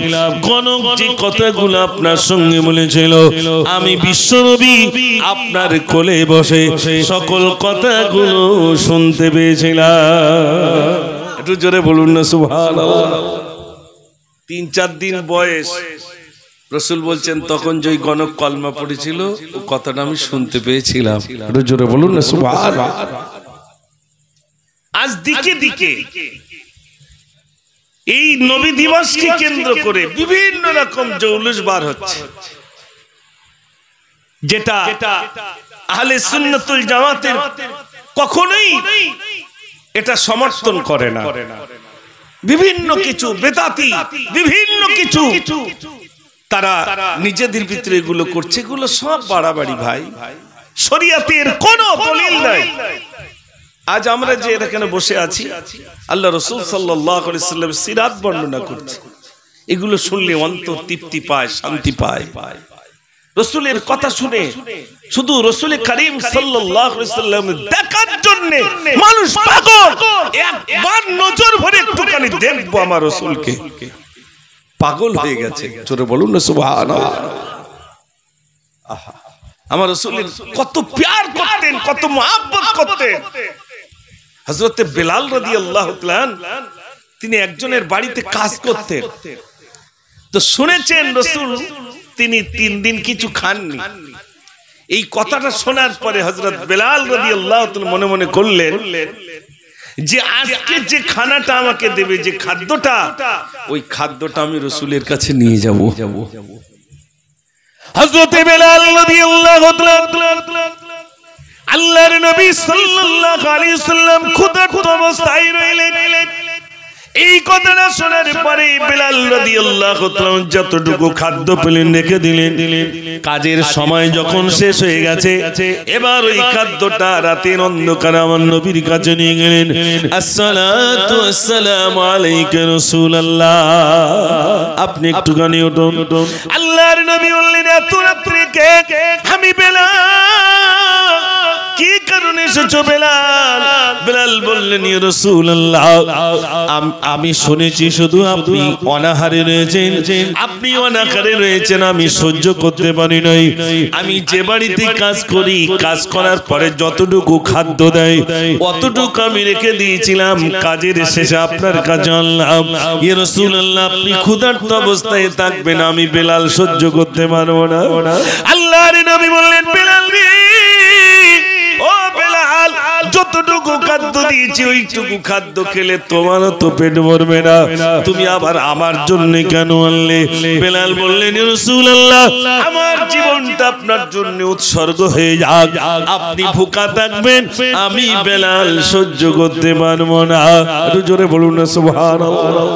গণক যে কথাগুলো আপনার সঙ্গে বলেছিল আমি বিশ্বনবী আপনার কোলে বসে সকল কথাগুলো শুনতে পেয়েছিলাম। একটু জোরে বলুন না সুবহানাল্লাহ। 3-4 দিন বয়স, রাসূল বলছেন তখন যে গণক কলমা পড়েছিল ও কথাটা আমি শুনতে পেয়েছিলাম। একটু জোরে বলুন না সুবহানাল্লাহ। আজ দিকে দিকে এই নবী দিবসকে কেন্দ্র করে বিভিন্ন রকম জৌলুস বার হচ্ছে, যেটা আহলে সুন্নাতুল জামাতের কখনোই এটা সমর্থন করে না। বিভিন্ন কিছু বেদাতি, বিভিন্ন কিছু তারা নিজেদের ভিতরে এগুলো করছে, এগুলো সব বাড়াবাড়ি ভাই। শরীয়তের কোনো দলিল নাই। আজ আমরা যে এখানে বসে আছি, আল্লাহ রাসূল সাল্লাল্লাহু আলাইহি ওয়াসাল্লাম সিরাত বর্ণনা করছে, এগুলো শুনলে অন্তর তৃপ্তি পায়, শান্তি পায়। রাসূলের কথা শুনে শুধু রাসূল করিম সাল্লাল্লাহু আলাইহি ওয়াসাল্লাম দেখার জন্য মানুষ পাগল। একবার নজর ভরে একটুখানি দেখবো আমার রাসূলকে, পাগল হয়ে গেছে। জোরে বলুন না সুবহানাল্লাহ। আমার রাসূলের কত প্যার করতেন, কত মহব্বত করতেন। হযরত বেলাল রাদিয়াল্লাহু তাআলা তিনি একজনের বাড়িতে কাজ করতেন, তো শুনেছেন রাসূল তিনি 3 দিন কিছু খাননি। এই কথাটা শোনার পরে হযরত বেলাল রাদিয়াল্লাহু তাআলা মনে মনে করলেন যে আজকে যে খানাটা আমাকে দেবে, যে খাদ্যটা, ওই খাদ্যটা আমি রাসূলের কাছে নিয়ে যাব। হযরত বেলাল রাদিয়াল্লাহু তাআলা আল্লাহর নবী সাল্লাল্লাহু আলাইহি ওয়াসাল্লাম ক্ষুধার্ত অবস্থায় রইলেন। এই কথাটা শোনার পরে বেলাল রাদিয়াল্লাহু তাআলা যতটুকু খাদ্য পেলেন রেখে দিলেন। কাজের সময় যখন শেষ হয়ে গেছে, এবার ওই খাদ্যটা রাতের অন্ধকারে আমার নবীর কাছে নিয়ে গেলেন। আসসালাতু ওয়াসসালামু আলাইকা রাসূলুল্লাহ, আপনি একটুখানি উঠুন। আল্লাহর নবী বললেন, এত রাত্রে কে? আমি বেলাল। কি কারণে এসেছো বেলাল? বেলাল বললেন, ইয়া রাসূলুল্লাহ, আমি শুনেছি শুধু আপনি অনাহারে রয়েছেন, আপনি অনাহারে রয়েছেন, আমি সহ্য করতে পারি নাই। আমি যে বাড়িতে কাজ করি, কাজ করার পরে যতটুকু খাদ্য দেয় অতটুকু আমি রেখে দিয়েছিলাম, কাজের শেষে আপনার কাছে আনলাম। ইয়া রাসূলুল্লাহ, আপনি ক্ষুধার্ত অবস্থায় থাকবেন, আমি বেলাল সহ্য করতে পারবো না। আল্লাহর নবী বললেন, বেলাল রে, ও বেলাল, যতটুকু খাদ্য দিয়েছি ওইটুকু খাদ্য খেলে তোমারও তো পেট ভরবে না, তুমি আবার আমার জন্য কেন আনলে? বেলাল বললেন, ইয়া রাসূলুল্লাহ, আমার জীবনটা আপনার জন্য উৎসর্গ হয়ে যাক, আপনি ভুকা থাকবেন, আমি বেলাল সহ্য করতে পারবো না। একটু জোরে বলুন না সুবহানাল্লাহ।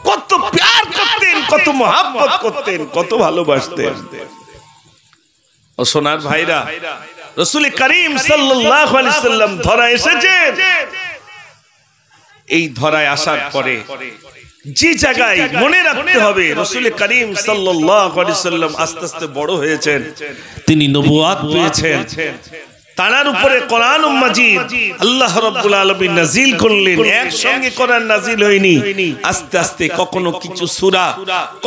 কত প্যার করতেন, কত মহব্বত করতেন, কত ভালোবাসতেন। ও সোনার ভাইরা, রাসূল করিম সাল্লাল্লাহু আলাইহি ওয়াসাল্লাম ধরা এসেছেন। এই ধরায় আসার পরে যে জায়গায় মনে রাখতে হবে, রাসূল করিম সাল্লাল্লাহু আলাইহি ওয়াসাল্লাম আস্তে আস্তে বড় হয়েছেন, তিনি নবুয়ত পেয়েছেন। তার উপরে কোরআন মাজিদ আল্লাহ রাব্বুল আলামিন নাজিল করলেন। একসঙ্গে কোরআন নাজিল হয়নি, আস্তে আস্তে কখনো কিছু সূরা,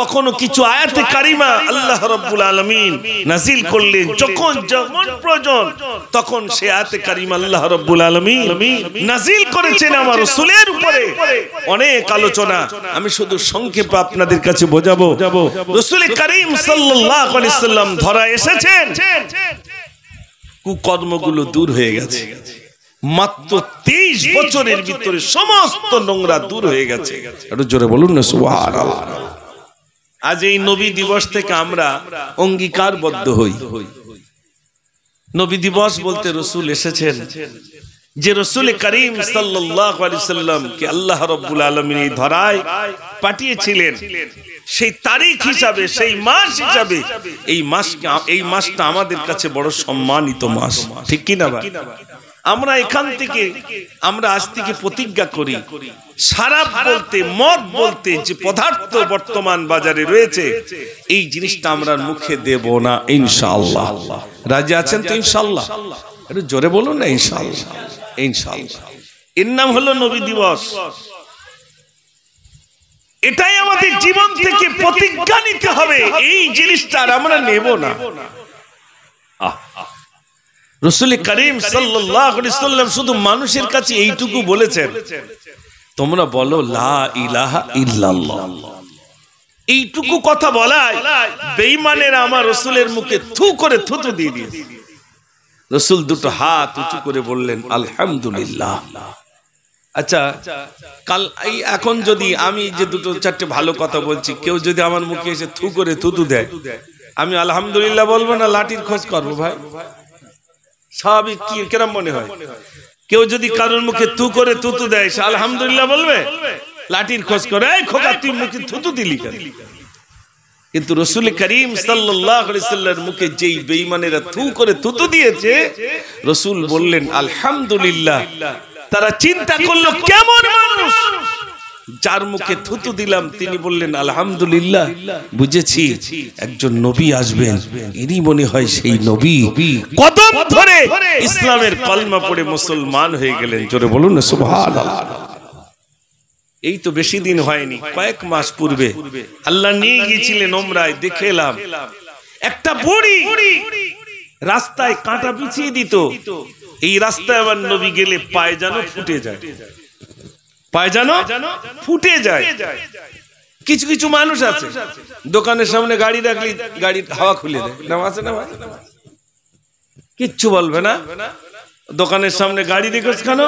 কখনো কিছু আয়াতে কারিমা আল্লাহ রাব্বুল আলামিন নাজিল করলেন। যখন যেমন প্রয়োজন তখন সে আয়াতে কারিমা আল্লাহ রাব্বুল আলামিন নাজিল করেছেন আমার রাসূলের উপরে। অনেক আলোচনা, আমি শুধু সংক্ষেপে আপনাদের কাছে বোঝাবো। রাসূল করিম সাল্লাল্লাহু আলাইহি ওয়াসাল্লাম ধরা এসেছেন, কুকর্মগুলো দূর হয়ে গেছে। মাত্র 23 বছরের ভিতরে সমস্ত নোংরা দূর হয়ে গেছে। একটু জোরে বলুন না সুবহানাল্লাহ। আজ এই নবী দিবস থেকে আমরা অঙ্গীকারবদ্ধ হই। নবী দিবস বলতে রাসূল এসেছেন, যে রাসূল করিম সাল্লাল্লাহু আলাইহি ওয়াসাল্লাম কে আল্লাহ রাব্বুল আলামিন এই ধরায় পাঠিয়েছিলেন, সেই তারিখ হিসাবে, সেই মাস হিসাবে এই মাসটা আমাদের কাছে বড় সম্মানিত মাস, ঠিক কি না ভাই? আমরা এখান থেকে, আমরা আজ থেকে প্রতিজ্ঞা করি, শরাব বলতে, মদ বলতে যে পদার্থ বর্তমান বাজারে রয়েছে, এই জিনিসটা আমরা মুখে দেব না ইনশাআল্লাহ। রাজি আছেন তো ইনশাআল্লাহ? একটু জোরে বলুন না ইনশাআল্লাহ। ইনশাআল্লাহ। এর নাম হলো নবী দিবস। এটাই আমাদের জীবন থেকে প্রতিজ্ঞা নিতে হবে, এই জিনিসটা আমরা নেব না। রাসূল করিম সাল্লাল্লাহু আলাইহি ওয়াসাল্লাম শুধু মানুষের কাছে এইটুকু বলেছেন, তোমরা বলো লা ইলাহা ইল্লাল্লাহ। এইটুকু কথা বলায় বেঈমানেরা আমার রাসূলের মুখে থু করে থুতু দিয়ে দিয়েছে। রাসূল দুটো হাত উঁচু করে বললেন আলহামদুলিল্লাহ। আচ্ছা, কাল এই এখন যদি আমি যে দুটো চারটে ভালো কথা বলছি, কেউ যদি আমার মুখে এসে থু করে থুতু দেয়, আমি আলহামদুলিল্লাহ বলবো না লাঠির খোঁজ করবো ভাই? স্বাভাবিক কি কেরম মনে হয়? কেউ যদি কারোর মুখে তু করে তুতু দেয়, সে আলহামদুলিল্লাহ বলবে? লাঠির খোঁজ করে, এই খোকা তুই মুখে থুতু দিলি কেন? কিন্তু রাসূল করিম সাল্লাল্লাহু আলাইহি ওয়াসাল্লামের মুখে যেই বেঈমানেরা থু করে থুতু দিয়েছে, রাসূল বললেন আলহামদুলিল্লাহ। তারা চিন্তা করলো কেমন মানুষ, যার মুখে থুতু দিলাম তিনি বললেন আলহামদুলিল্লাহ, বুঝেছি একজন নবী আসবেন, ইনি মনে হয় সেই নবী। কদম ধরে ইসলামের কলমা পড়ে মুসলমান হয়ে গেলেন। জোরে বলুন না সুবহানাল্লাহ। এই তো বেশি দিন হয়নি, কয়েক মাস পূর্বে আল্লাহ নিয়ে গিয়েছিলেন ওমরায়। দেখে এলাম একটা বুড়ি রাস্তায় কাঁটা বিছিয়ে দিত। এই রাস্তায় আবার নবী গেলে পায়ে যেন ফুটে যায়, পায়ে যেন ফুটে যায়। কিছু কিছু মানুষ আছে দোকানের সামনে গাড়ি রাখলে গাড়ির হাওয়া খুলে দেয়, নাম আছে না ভাই? কিচ্ছু বলবে না। দোকানের সামনে গাড়ি রেখেছ কেন?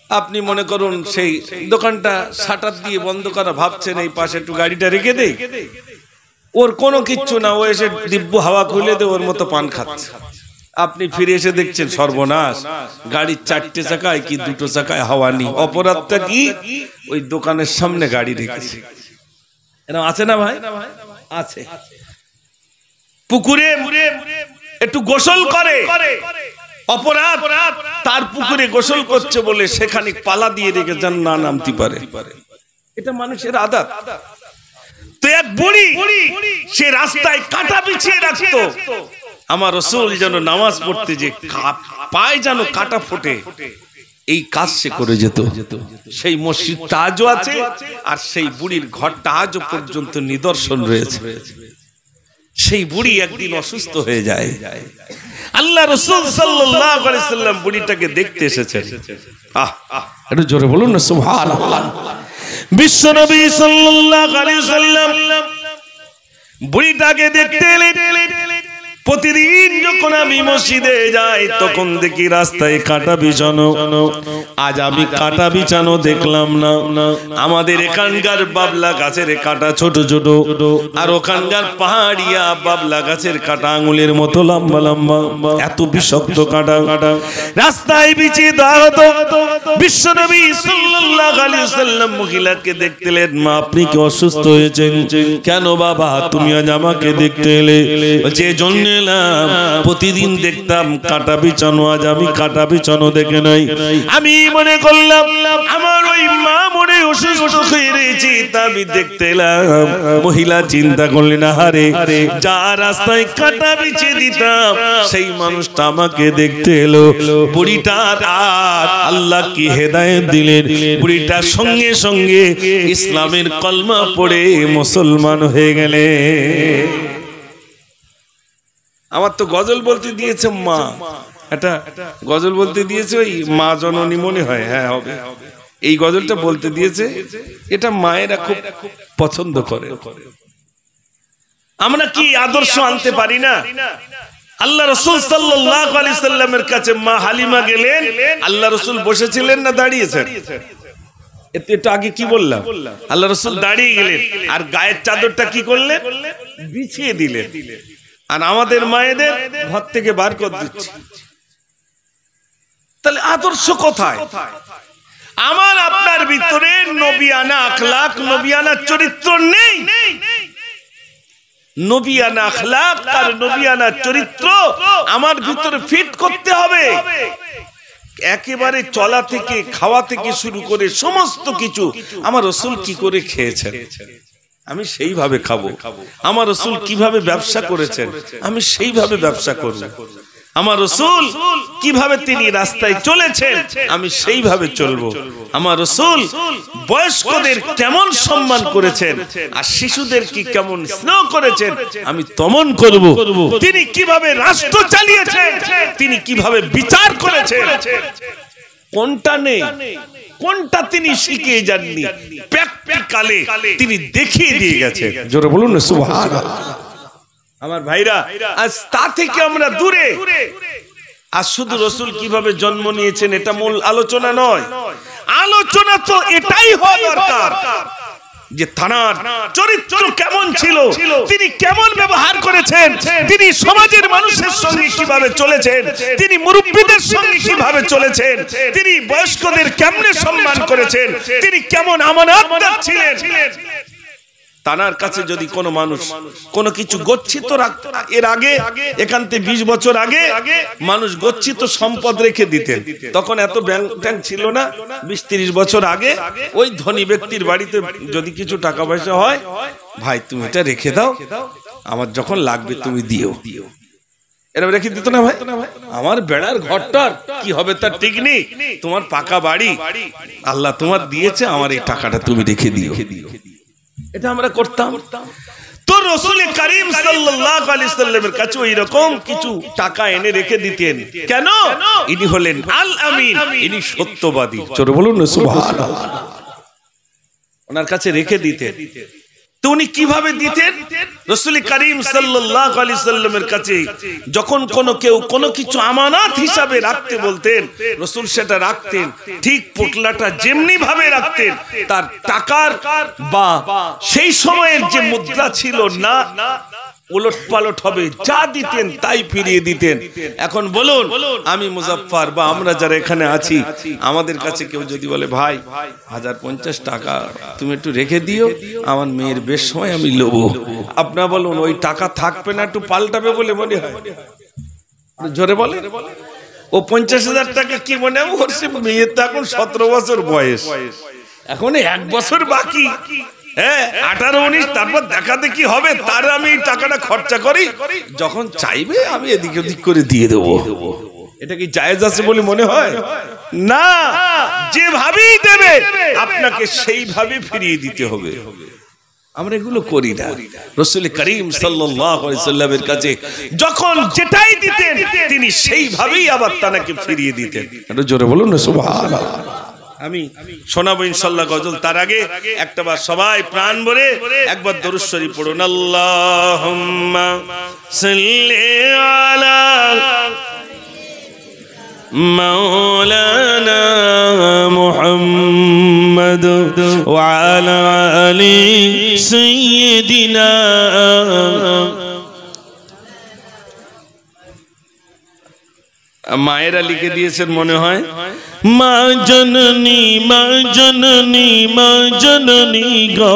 আপনি মনে করুন সেই দোকানটা শাটার দিয়ে বন্ধ করা, ভাবছেন এই পাশে একটু গাড়িটা রেখে দেই, ওর কোনো কিচ্ছু না, ও এসে দিব্য হাওয়া খুলে দে ওর মতো পান খাচ্ছে। আপনি ফিরে এসে দেখছেন সর্বনাশ, গাড়ির 4টে চাকায় কি 2টো চাকায় হাওয়া নেই। অপরাধটা কি? ওই দোকানের সামনে গাড়ি রেখেছে। এরকম আছে না ভাই? আছে। পুকুরে একটু গোসল করে, অপরাধ তার পুকুরে গোসল করছে বলে সেখানে পালা দিয়ে রেখে যেন না নামতে পারে। এটা মানুষের আদত। তো এক বুড়ি সে রাস্তায় কাঁটা বিছিয়ে রাখতো। আমার রাসূল যেন নামাজ পড়তে যে পায়ে যেন কাঁটা ফোটে, এই কাজ সে করে যেত। সেই মসজিদটা আজও আছে, আর সেই বুড়ির ঘরটা আজও পর্যন্ত নিদর্শন রয়েছে। সেই বুড়ি একদিন অসুস্থ হয়ে যায়। আল্লাহ রাসূল সাল্লাল্লাহু আলাইহি ওয়াসাল্লাম বুড়িটাকে দেখতে এসেছেন। একটু জোরে বলুন না সুবহানাল্লাহ। বিশ্ব নবী সাল্লাল্লাহু আলাইহি ওয়াসাল্লাম বুড়িটাকে দেখতে এলেন। প্রতিদিন যখন আমি মসজিদে যাই তখন দেখি রাস্তায় কাঁটা বিছানো। আজ আমি কাঁটা বিছানো দেখলাম না। আমাদের এখানকার বাবলা গাছের কাঁটা ছোট ছোট, আর ওখানকার পাহাড়িয়া বাবলা গাছের কাঁটা আঙুলের মতো লম্বা লম্বা, এত বিষাক্ত কাঁটা রাস্তায় বিছিয়ে দেওয়া হতো। বিশ্বনবী সাল্লাল্লাহু আলাইহি ওয়াসাল্লাম মহিলাকে দেখতে এলেন। মা, আপনি কি অসুস্থ হয়েছেন? কেন বাবা তুমি আজ আমাকে দেখতে এলে? যে জন্য প্রতিদিন দেখতাম কাঁটা বিছানো, আজ আমি কাঁটা বিছানো দেখে নাই। আমি মনে করলাম আমার ওই মা মনে অসুস্থ হয়ে রয়েছে, তা আমি দেখতে এলাম। মহিলা চিন্তা করলেন, আহারে যা রাস্তায় কাঁটা বিছিয়ে দিতাম সেই মানুষটা আমাকে দেখতে এলো। বুড়িটার আর আল্লাহ কি হেদায়েত দিলেন, বুড়িটার সঙ্গে সঙ্গে ইসলামের কলমা পড়ে মুসলমান হয়ে গেলে। আমার তো গজল বলতে দিয়েছে মা, এটা গজল বলতে দিয়েছে ওই মা জননী মনে হয়, হ্যাঁ হবে। এই গজলটা বলতে দিয়েছে, এটা মায়েরা খুব পছন্দ করে। আমরা কি আদর্শ আনতে পারি না? আল্লাহ রাসূল সাল্লাল্লাহু আলাইহি সাল্লামের কাছে মা হালিমা গেলেন, আল্লাহ রাসূল বসেছিলেন না দাঁড়িয়েছেন? একটু আগে কি বললাম? আল্লাহ রাসূল দাঁড়িয়ে গেলেন, আর গায়ের চাদরটা কি করলেন? বিছিয়ে দিলেন। আর আমাদের মায়েদের ঘর থেকে বার করে দিচ্ছে। তাহলে আদর্শ কোথায়? আমার আপনার ভিতরে নবিয়ানা আখলাক, নবিয়ানা চরিত্র নেই। নবিয়ানা আখলাক আর নবিয়ানা চরিত্র আমার ভিতরে ফিট করতে হবে। একেবারে চলা থেকে খাওয়া থেকে শুরু করে সমস্ত কিছু আমার রাসূল কি করে খেয়েছেন, আমি সেইভাবে খাবো। আমার রাসূল কিভাবে ব্যবসা করেছেন, আমি সেইভাবে ব্যবসা করব। আমার রাসূল কিভাবে তিনি রাস্তায় চলেছেন, আমি সেইভাবে চলবো। আমার রাসূল বয়স্কদের কেমন সম্মান করেছেন আর শিশুদের কি কেমন স্নেহ করেছেন, আমি তেমন করব। তিনি কিভাবে রাষ্ট্র চালিয়েছেন, তিনি কিভাবে বিচার করেছেন, কোনটা নেই, কোনটা তিনি শিখিয়ে যাননি, প্র্যাকটিক্যালে তিনি দেখিয়ে দিয়ে গেছেন। জোরে বলুন না সুবহানাল্লাহ। আমার ভাইরা, আজ তা থেকে আমরা দূরে। আর শুধু রাসূল কিভাবে জন্ম নিয়েছেন এটা মূল আলোচনা নয়। আলোচনা তো এটাই হওয়া দরকার, যে থানার চরিত্র কেমন ছিল, তিনি কেমন ব্যবহার করেছেন, তিনি সমাজের মানুষের সঙ্গে কিভাবে চলেছেন, তিনি মুরব্বীদের সঙ্গে কিভাবে চলেছেন, তিনি বয়স্কদের কেমনে সম্মান করেছেন, তিনি কেমন আমানতদার ছিলেন। তানার কাছে যদি কোনো মানুষ কোনো কিছু গচ্ছিত রাখত, এর আগে এখান থেকে 20 বছর আগে মানুষ গচ্ছিত সম্পদ রেখে দিতেন, তখন এত ব্যাংক ট্যাঙ্ক ছিল না। 20-30 বছর আগে ওই ধনী ব্যক্তির বাড়িতে যদি কিছু টাকা পয়সা হয়, ভাই তুমি এটা রেখে দাও, আমার যখন লাগবে তুমি দিও, এরকম রেখে দিত না ভাই। আমার বেড়ার ঘরটার কি হবে তার ঠিক নেই, তোমার পাকা বাড়ি আল্লাহ তোমার দিয়েছে, আমার এই টাকাটা তুমি রেখে দিও, এটা আমরা করতাম। তো রাসূল করিম সাল্লাল্লাহু আলাইহি সাল্লামের কাছে ওই রকম কিছু টাকা এনে রেখে দিতেন। কেন? ইনি হলেন আল আমিন, ইনি সত্যবাদী। জোরে বলুন না সুবহানাল্লাহ। ওনার কাছে রেখে দিতেন। তো উনি কিভাবে দিতেন? রাসূল করিম সাল্লাল্লাহু আলাইহি সাল্লামের কাছে যখন কেউ কোনো কিছু আমানত হিসাবে রাখতে বলতেন, রাসূল সেটা রাখতেন, ঠিক পোটলাটা যেমনি ভাবে রাখতেন, তার টাকার বা সেই সময়ের যে মুদ্রা ছিল না উলট পালট হবে, যা দিতেন তাই ফিরিয়ে দিতেন। এখন বলুন, আমি মুজাফফর বা আমরা যারা এখানে আছি, আমাদের কাছে কেউ যদি বলে ভাই 1050 টাকা তুমি একটু রেখে দিও, আমার মেয়ের বেশ সময় আমি লবো, আপনারা বলুন ওই টাকা থাকবে না একটু পাল্টাবে বলে মনে হয়? জোরে বলে। ও 50,000 টাকা কি মনে হয়? ওর সে মেয়ের তো এখন 17 বছর বয়স, এখন 1 বছর বাকি, 18-19, তারপর দেখা দেখি হবে, তার আমি টাকাটা খরচা করি, যখন চাইবে আমি এদিক ওদিক করে দিয়ে দেবো। এটা কি জায়েজ আছে বলে মনে হয়? না, যেভাবেই দেবে আপনাকে সেইভাবে ফিরিয়ে দিতে হবে। আমরা এগুলো করি না। রাসূল করিম সাল্লাল্লাহু আলাইহি সাল্লামের কাছে যখন যেটাই দিতেন, তিনি সেইভাবেই আবার তাকে ফিরিয়ে দিতেন। একটু জোরে বলুন না সুবহানাল্লাহ। আমি শোনাবো ইনশাআল্লাহ গজল, তার আগে একটাবার সবাই প্রাণ ভরে একবার দরুদ শরীফ পড়ুন। আল্লাহুম্মা সাল্লি আলা মাওলানা মুহাম্মদ ওয়া আলা আলি সাইয়্যিদিনা। মায়েরা লিখে দিয়েছেন মনে হয়, মা জননী মা জননী মা জননী গো,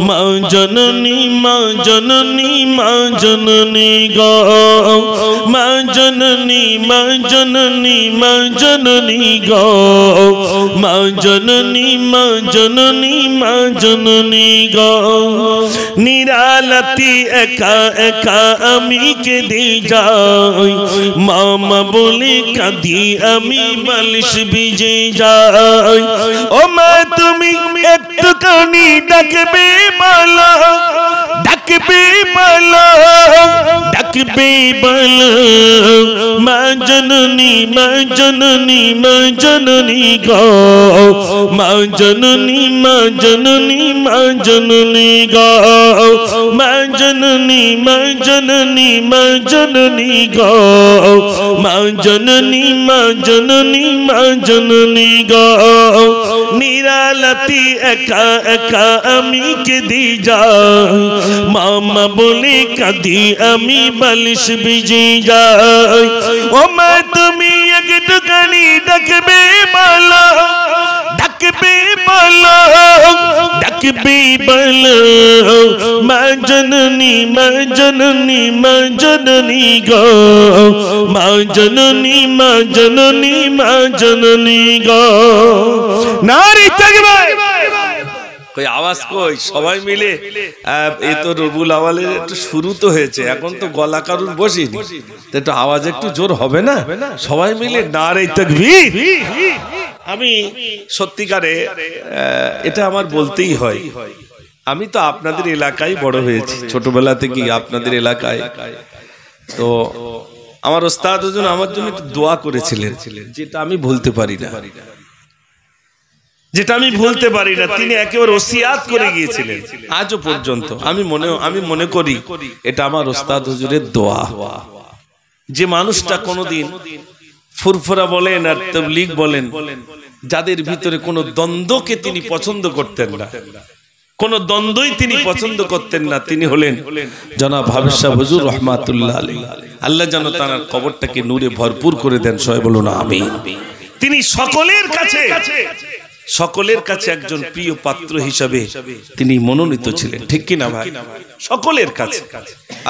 মা জননী মা জননী মা জননী গো, মা জননী মা জননী মা জননী গো, মা জননী মা জননী মা জননী গো। নিরালতি একা একা আমি কেঁদে যাই, মামা বলে কাঁদি আমি বালিশ ভিজে যাই। ও মা তুমি একটুখানি ডাকবে বলো, ডাকবে বলো, ডাকবে বলো, মা জননী মা জননী মা জননী গো, মা জননী মা জননী মা জননী গো, মা জননী মা জননী মা জননী গো, মা জননী মা জননী মা জননী গো। নিরালতি একা একা আমি কেঁদে যাই, মামা বলে কাঁদি আমি বালিশ ভিজে যাই। ও মা তুমি একটুখানি ডাকবে বলো, ডাকবে বলো, ডাকবে বলো, মা জননী মা জননী মা জননী গো, মা জননী মা জননী মা জননী গো। নারী তাকবীর। কই আওয়াজ কই? সবাই মিলে এই তো রবিউল আউয়ালের একটু শুরু তো হয়েছে, এখন তো গলা কারুর বসেনি, তো একটু আওয়াজ একটু জোর হবে না? সবাই মিলে নারী তাকবীর। আমি সত্যিকারে এটা আমার বলতেই হয়, আমি তো আপনাদের এলাকায় বড় হয়েছি, ছোটবেলা থেকেই আপনাদের এলাকায়। তো আমার ওস্তাদ হুজুর আমার জন্য একটু দোয়া করেছিলেন, যেটা আমি ভুলতে পারি না, যেটা আমি ভুলতে পারি না। তিনি একেবারে ওসিয়াত করে গিয়েছিলেন আজও পর্যন্ত। আমি মনে করি এটা আমার ওস্তাদ হুজুরের দোয়া। যে মানুষটা কোনোদিন ফুরফুরা বলেন আর তাবলীগ বলেন, যাদের ভিতরে কোনো দ্বন্দ্বকে তিনি পছন্দ করতেন না, কোন দ্বন্দ্বই তিনি পছন্দ করতেন না। তিনি হলেন জনাব হাবিব শাহ হুজুর রহমাতুল্লাহ আলাইহি। আল্লাহ যেন তার কবরটাকে নূরে ভরপুর করে দেন, সবাই বলুন আমিন। তিনি সকলের কাছে একজন প্রিয় পাত্র হিসাবে তিনি মনোনীত ছিলেন, ঠিক কি না ভাই? সকলের কাছে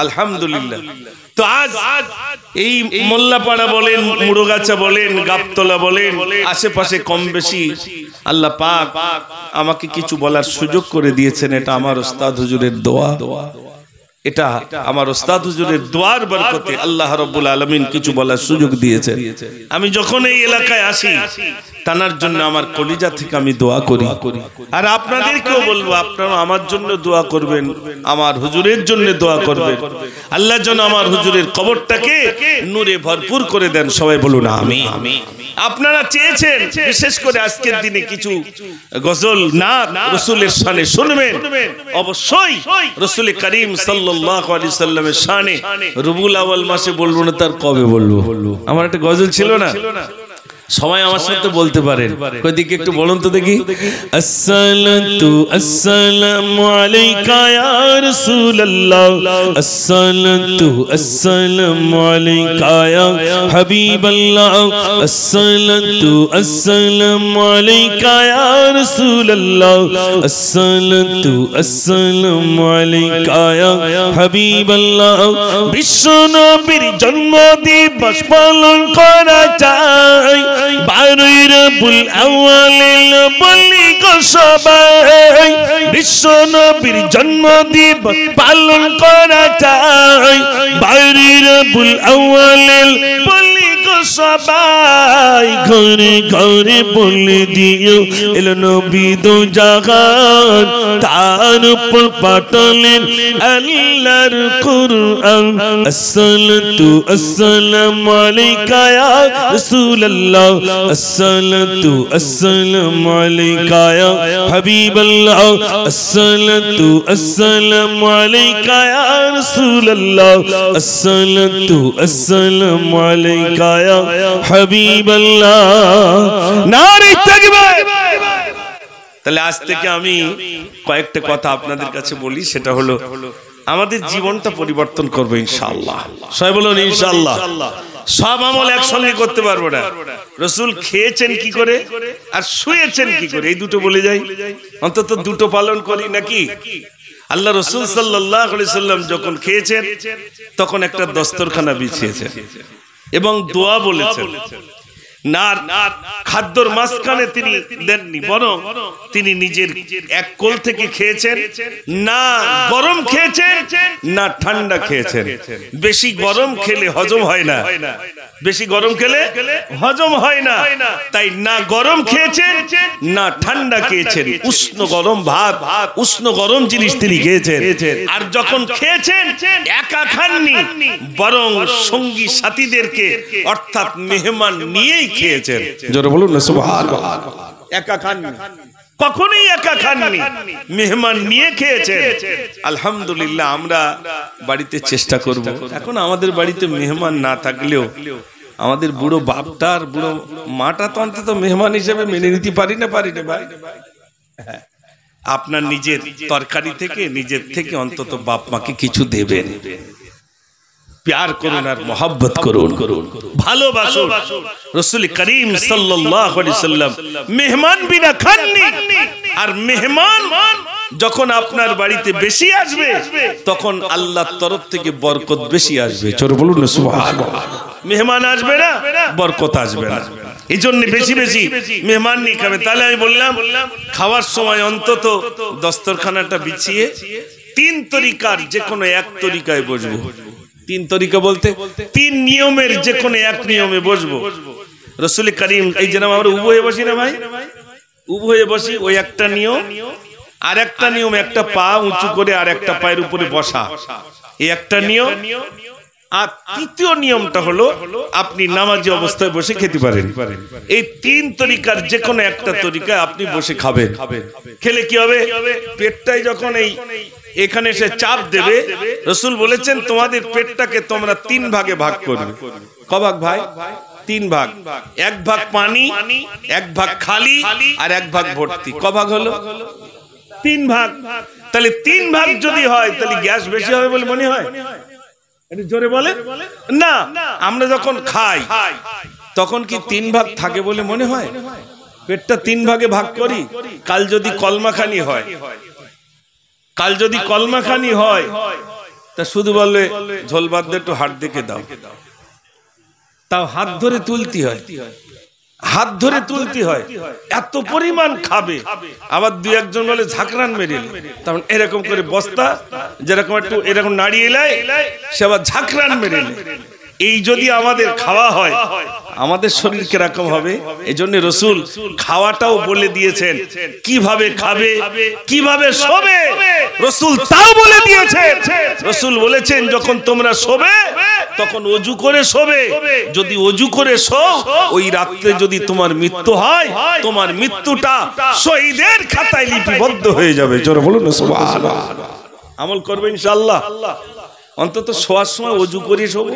আলহামদুলিল্লাহ। তো আজ এই মোল্লাপাড়া বলেন, মুড়োগাছা বলেন, গাবতলা বলেন, আশেপাশে কম বেশি আল্লাহ পাক আমাকে কিছু বলার সুযোগ করে দিয়েছেন। এটা আমার ওস্তাদ হুজুরের দোয়া, এটা আমার ওস্তাদ হুজুরের দোয়ার বরকতে আল্লাহ রাব্বুল আলামিন কিছু বলার সুযোগ দিয়েছেন। আমি যখন এই এলাকায় আসি তানার জন্য আমার কলিজা থেকে আমি দোয়া করি। আর আপনাদেরকেও বলবো, আপনারা আমার জন্য দোয়া করবেন, আমার হুজুরের জন্য দোয়া করবেন। আল্লাহ যেন আমার হুজুরের কবরটাকে নূরে ভরপুর করে দেন, সবাই বলুন আমিন। আপনারা চেয়েছেন বিশেষ করে আজকের দিনে কিছু গজল নাত রাসূলের শানে শুনবেন। অবশ্যই রাসূল করিম সাল্লাল্লাহু আলাইহি সাল্লামের শানে রবিউল আউয়াল মাসে বলবো না তার কবে বলবো? আমার একটা গজল ছিল না, সবাই আমার সাথে বলতে পারেন, কয়দিকে একটু বলুন তো দেখি। আসসালাতু আসসালামু আলাইকা ইয়া রাসূলুল্লাহ, আসসালাতু আসসালামু আলাইকা ইয়া হাবিবাল্লাহ, আসসালাতু আসসালামু আলাইকা ইয়া রাসূলুল্লাহ, আসসালাতু আসসালামু আলাইকা ইয়া হাবিবাল্লাহ। বিশ্ব নবীর জন্মদিবস পালন করা যায় 12 রবিউল আউয়াল বলি গো সবাই, বিশ্ব নবীর জন্মদিবস পালন করা যায় 12 রবিউল আউয়াল বলি গো সবাই। ঘরে ঘরে বলে দিও এলো নবী দো জাহান, তার উপর পাঠালেন আল্লাহর কুরআন। আসসালাতু আসসালামু আলাইকা ইয়া রাসূলুল্লাহ, আসসালাতু আসসালামু আলাইকা ইয়া হাবিবাল্লাহ, আসসালাতু আসসালামু আলাইকা ইয়া রাসূলুল্লাহ, আসসালাতু আসসালামু আলাইকা ইয়া হাবিবাল্লাহ। নারে তাকবীর। তাহলে আজ থেকে আমি কয়েকটা কথা আপনাদের কাছে বলি, সেটা হলো আমাদের জীবনটা পরিবর্তন করবো ইনশাআল্লাহ। সবাই বলুন ইনশাআল্লাহ। সব আমল একসঙ্গে করতে পারবো না। রাসূল খেয়েছেন কি করে আর শুয়েছেন কি করে, এই দুটো বলে যাই, অন্তত দুটো পালন করি নাকি? আল্লাহ রাসূল সাল্লাল্লাহু আলাইহি সাল্লাম যখন খেয়েছেন তখন একটা দস্তরখানা বিছিয়েছেন এবং দোয়া বলেছেন। না খাদ্যর মাঝখানে তিনি দেননি, বরং তিনি নিজের এক কোল থেকে খেয়েছেন। না গরম খেয়েছেন না ঠান্ডা খেয়েছেন। বেশি গরম খেলে হজম হয় না, বেশি গরম খেলে হজম হয় না, তাই না গরম খেয়েছেন না ঠান্ডা খেয়েছেন। উষ্ণ গরম ভাত, উষ্ণ গরম জিনিস তিনি খেয়েছেন। আর যখন খেয়েছেন একা খাননি, বরং সঙ্গী সাথীদেরকে অর্থাৎ মেহমান নিয়েই খেয়েছেন। জোরে বলুন না সুবহানাল্লাহ। একা খাননি, কখনোই একা খাননি, মেহমান নিয়ে খেয়েছেন। আলহামদুলিল্লাহ। আমরা বাড়িতে চেষ্টা করব, এখন আমাদের বাড়িতে মেহমান না থাকলেও আমাদের বুড়ো বাপটা আর বুড়ো মাটা তো অন্তত মেহমান হিসেবে মেনে নিতে পারি না ভাই। আপনার নিজের তরকারি থেকে, নিজের থেকে অন্তত বাপ মাকে কিছু দেবেন। प्यार করুন আর मोहब्बत করুন, ভালোবাসুন। রাসূল করিম সাল্লাল্লাহু আলাইহি সাল্লাম মেহমান বিনা খাননি। আর মেহমান যখন আপনার বাড়িতে বেশি আসবে তখন আল্লাহর তরফ থেকে বরকত বেশি আসবে। চলো বলুন না সুবহানাল্লাহ। মেহমান আসবে না, বরকত আসবে না। এই জন্য বেশি বেশি মেহমান নিয়ে খাবে। তাহলে আমি বললাম খাওয়ার সময় অন্তত দস্তরখানাটা বিছিয়ে 3 তরিকার যে কোনো এক তরিকায় বসবো। 3 তরিকা বলতে 3 নিয়মের যে কোনো এক নিয়মে বসবো। রাসূল করিম এই যে আমরা উভয়ে বসি না ভাই, উভয়ে বসি, ওই একটা নিয়ম। আর একটা নিয়ম, একটা পা উঁচু করে আর একটা পায়ের উপরে বসা, এই একটা নিয়ম। আর তৃতীয় নিয়মটা হলো আপনি নামাজি অবস্থায় বসে খেতে পারেন। এই 3 তরিকার যে কোনো একটা তরিকায় আপনি বসে খাবেন। খেলে কি হবে? পেটটাই যখন এই এখানে এসে চাপ দেবে, রাসূল বলেছেন তোমাদের পেটটাকে তোমরা 3 ভাগে ভাগ করবে। ক ভাগ ভাই? 3 ভাগ। 1 ভাগ পানি, 1 ভাগ খালি আর 1 ভাগ ভর্তি। ক ভাগ হলো? 3 ভাগ। তাহলে 3 ভাগ যদি হয় তাহলে গ্যাস বেশি হবে বলে মনে হয়? একটু জোরে বলে না। আমরা যখন খাই তখন কি 3 ভাগ থাকে বলে মনে হয়? পেটটা 3 ভাগে ভাগ করি। কাল যদি কলমাখানি হয়, কাল যদি কলমাখানি হয় তা শুধু বলবে ঝোল ভাত দিয়ে একটু হাত দেখে দাও, তাও হাত ধরে তুলতে হয়, হাত ধরে তুলতে হয়। এত পরিমাণ খাবে। আবার 2-1 জন বলে ঝাঁকরান মেরে, তখন এরকম করে বস্তা যেরকম একটু এরকম নাড়িয়ে এলাই, সে আবার ঝাঁকরান মেরে। এই যদি আমাদের খাওয়া হয় আমাদের শরীর কিরকম হবে? এজন্য রাসূল খাওয়াটাও বলে দিয়েছেন, কিভাবে খাবে, কিভাবে শোবে রাসূল তাও বলে দিয়েছেন। রাসূল বলেছেন যখন তোমরা শোবে তখন ওযু করে শোবে। যদি ওযু করে শোও, ওই রাতে যদি তোমার মৃত্যু হয়, তোমার মৃত্যুটা শহীদের খাতায় লিপিবদ্ধ হয়ে যাবে। জোরে বলুন না সুবহানাল্লাহ। আমল করবে ইনশাআল্লাহ। অন্তত শোয়ার সময় ওযু করে শোবো।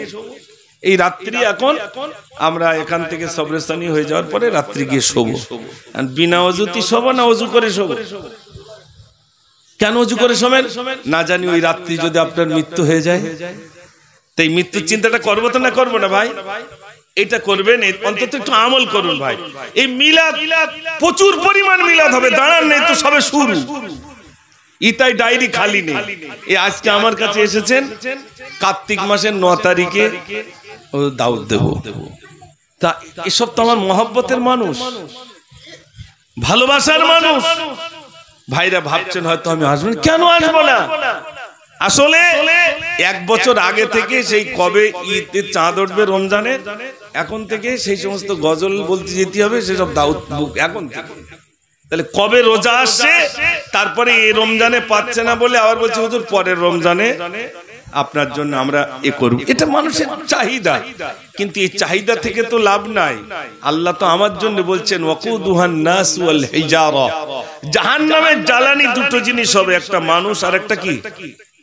এই রাত্রি এখন আমরা এখান থেকে সবরেস্তানি হয়ে যাওয়ার পরে রাত্রি গিয়ে শোবো। বিনা ওযুতে শোবো না ওযু করে শোবো? কেন ওযু করে শোবেন? না জানি ওই রাত্রি যদি আপনার মৃত্যু হয়ে যায়। তাই মৃত্যুর চিন্তাটা করবো তো না করবো না ভাই? এটা করবেন, অন্তত একটু আমল করুন ভাই। এই মিলাদ প্রচুর পরিমাণ মিলাদ হবে, দাঁড়ান নেই তো সবে শুরু। ইতাই ডায়েরি খালি নেই। এই আজকে আমার কাছে এসেছেন কার্তিক মাসের 9 তারিখে ও দাওয়াত দেব। তা এসব তো আমার মহব্বতের মানুষ, ভালোবাসার মানুষ। ভাইরা ভাবছেন হয়তো আমি আসবো, কেন আসবো না? আসলে 1 বছর আগে থেকে সেই কবে ঈদের চাঁদ উঠবে রমজানের, এখন থেকে সেই সমস্ত গজল বলতে যেতে হবে, সেসব দাওয়াত বুক এখন থেকে। তাহলে কবে রোজা আসছে, তারপরে এই রমজানে পাচ্ছে না বলে আবার বলছে হুজুর পরের রমজানে আপনার জন্য আমরা এ করব। এটা মানুষের চাহিদা, কিন্তু এই চাহিদা থেকে তো লাভ নাই। আল্লাহ তো আমার জন্য বলছেন ওয়াকুদুহান নাস ওয়াল হিজারা, জাহান্নামের জ্বালানি দুটো জিনিস হবে, একটা মানুষ আর একটা কি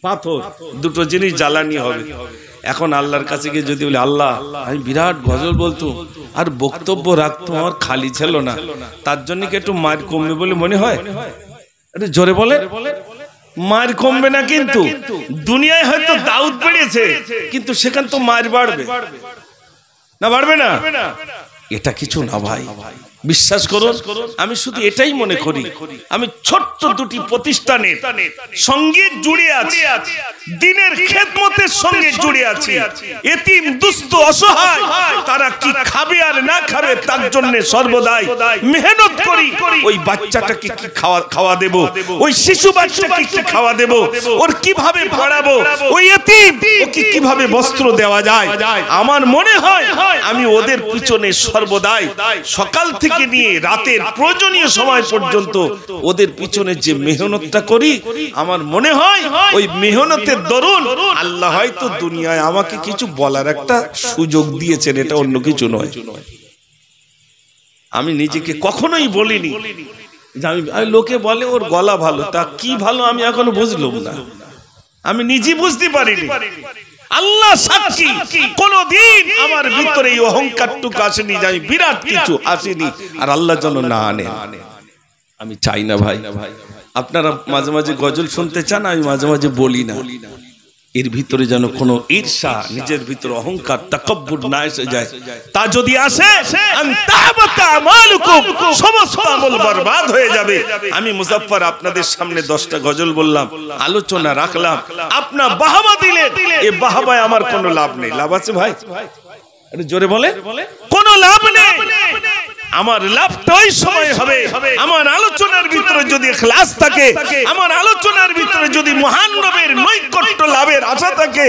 পাথর, দুটো জিনিস জ্বালানি হবে। এখন আল্লাহর কাছে গিয়ে যদি বলি আল্লাহ আমি বিরাট গজল বলতো আর বক্তব্য রাখতো, আমার খালি ছিল না, তার জন্য কি একটু মার কমবে বলে মনে হয়? একটু জোরে বলে। মার কমবে না, কিন্তু দুনিয়ায় হয়তো দাউদ বেড়েছে, কিন্তু সেখান তো মার বাড়বে না, বাড়বে না? এটা কিছু না ভাই, বিশ্বাস করুন। আমি শুধু এটাই মনে করি, আমি ছোট্ট দুটি প্রতিষ্ঠানের সঙ্গে জুড়ে আছি, দিনের খেদমতের সঙ্গে জুড়ে আছি। এতিম দুস্থ অসহায় তারা কি খাবে আর না খাবে তার জন্য সর্বদাই মেহনত করি। ওই বাচ্চাটাকে কি খাওয়া দেব, ওই শিশু বাচ্চাকে কি খাওয়া দেব, ওর কিভাবে পড়াবো, ওই এতিম ওকে কিভাবে বস্ত্র দেওয়া যায়। আমার মনে হয় আমি ওদের পিছনে সর্বদাই সকাল থেকে নিয়ে রাতের প্রয়োজনীয় সময় পর্যন্ত ওদের পিছনে যে মেহনতটা করি, আমার মনে হয় ওই মেহনতের দরুন আল্লাহ হয়তো দুনিয়ায় আমাকে কিছু বলার একটা সুযোগ দিয়েছেন, এটা অন্য কিছু নয়। আমি নিজেকে কখনোই বলিনি যে আমি, লোকে বলে ওর গলা ভালো, তা কি ভালো আমি এখনো বুঝলাম না, আমি নিজে বুঝতে পারিনি। আল্লাহ সাক্ষী, কোনদিন আমার ভিতরে এই অহংকারটুকু আসেনি যে আমি বিরাট কিছু আসেনি, আর আল্লাহ যেন না আনে। আমি চাই না ভাই, আপনারা মাঝে মাঝে গজল শুনতে চান, আমি মাঝে মাঝে বলি না, এর ভিতরে যেন কোনো ঈর্ষা, নিজের ভিতরে অহংকার, তাকাব্বুর না এসে যায়। তা যদি আসে সমস্ত আমল বরবাদ হয়ে যাবে। আমি মুজাফফর আপনাদের সামনে 10টা গজল বললাম, আলোচনা রাখলাম, আপনার বাহাবা দিলেন, এই বাহাবায় আমার কোনো লাভ নেই। লাভ আছে ভাই? আরে জোরে বলে। কোনো লাভ নেই। আমার লাভটা ওই সময় হবে আমার আলোচনার ভিতরে যদি ইখলাস থাকে, আমার আলোচনার ভিতরে যদি মহান নবীর নৈকট্য লাভের আশা থাকে,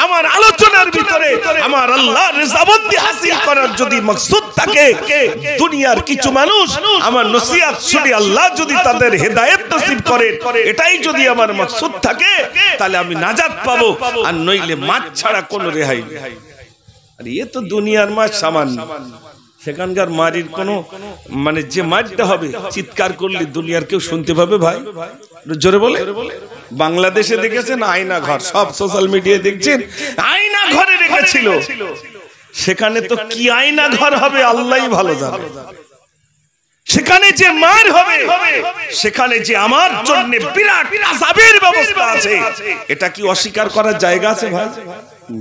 আমার আলোচনার ভিতরে আমার আল্লাহর রিজাবন্দি হাসিল করার যদি মাকসুদ থাকে। দুনিয়ার কিছু মানুষ আমার নসিহত শুনে আল্লাহ যদি তাদের হেদায়েত নসিব করেন, এটাই যদি আমার মাকসুদ থাকে, তাহলে আমি নাজাত পাবো, আর নইলে মাছ ছাড়া কোনো রেহাই নেই। আর এ তো দুনিয়ার মাছ সামান্য, সেখানকার মারির কোনো মানে যে মারটা হবে, চিৎকার করলে দুনিয়ার কেউ শুনতে পাবে ভাই? জোরে বলে। বাংলাদেশে দেখেছেন আয়না ঘর, সব সোশ্যাল মিডিয়ায় দেখছেন আয়না ঘরে রেখেছিল, সেখানে তো কি আয়না ঘর হবে আল্লাহই ভালো জানে। সেখানে যে মার হবে, সেখানে যে আমার জন্য বিরাট আযাবের ব্যবস্থা আছে, এটা কি অস্বীকার করার জায়গা আছে ভাই?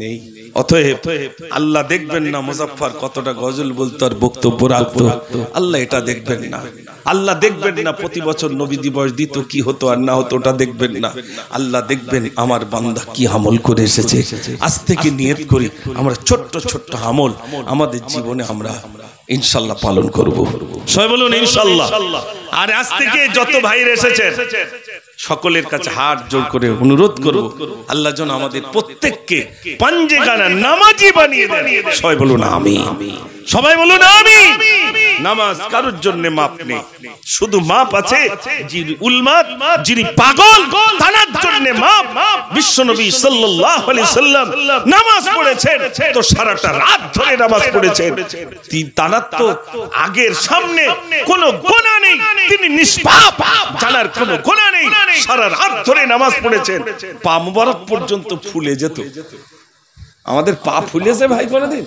নেই। অতএব আল্লাহ দেখবেন না মুজাফফর কতটা গজল বলতো আর বক্তব্য রাখতো, আল্লাহ এটা দেখবেন না। আল্লাহ দেখবেন না প্রতি বছর নবী দিবস দিত কি হতো আর না হতো, ওটা দেখবেন না। আল্লাহ দেখবেন আমার বান্দা কি আমল করে এসেছে। আজ থেকে নিয়ত করি আমরা ছোট্ট ছোট্ট আমল আমাদের জীবনে আমরা ইনশাআল্লাহ পালন করব। সবাই বলুন ইনশাআল্লাহ। আর আজ থেকে যত ভাইরা এসেছেন সকলের কাছে হাত জোড় করে অনুরোধ করব, আল্লাহ যেন আমাদের প্রত্যেককে পাঞ্জেগানা নামাজি বানিয়ে দেন। সবাই বলুন আমিন। সবাই বলুন আমিন। নামাজ কারোর জন্য মাপ নেই, শুধু মাপ আছে যিনি উলমাদ, যিনি পাগল তার জন্য মাপ। বিশ্বনবী সাল্লাল্লাহু আলাইহি সাল্লাম নামাজ পড়েছেন তো সারাটা রাত ধরে নামাজ পড়েছেন, তার তো আগের সামনে কোনো গুনাহ নেই, তিনি নিষ্পাপ, জানার কোনো গুনাহ নেই, সারা রাত ধরে নামাজ পড়েছেন, পা মুবারক পর্যন্ত ফুলে যেত। আমাদের পা ফুলেছে ভাই কোনদিন?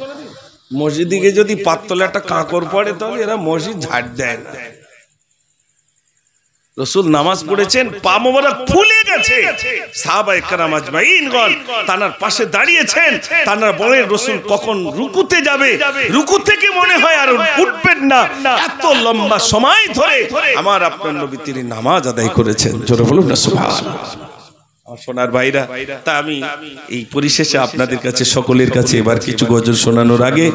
মসজিদে গিয়ে যদি পাততলা একটা কাঁকর পড়ে তাহলে এরা মসজিদ ঝাড় দেয় না। রাসূল নামাজ পড়েছেন, পা মোবারক ফুলে গেছে, সাহাবায়ে কেরাম আজমাইনগণ তানার পাশে দাঁড়িয়েছেন, তানারা বলেন রাসূল কখন রুকুতে যাবে, রুকু থেকে মনে হয় আর উঠবেন না, এত লম্বা সময় ধরে আমার আপনার নবী তিনি নামাজ আদায় করেছেন। জোরে বলুন না সুবহানাল্লাহ। সোনার ভাইরা, তা আমি এই পরিশেষে আপনাদের কাছে সকলের কাছে এবার কিছু গজল শোনানোর আগে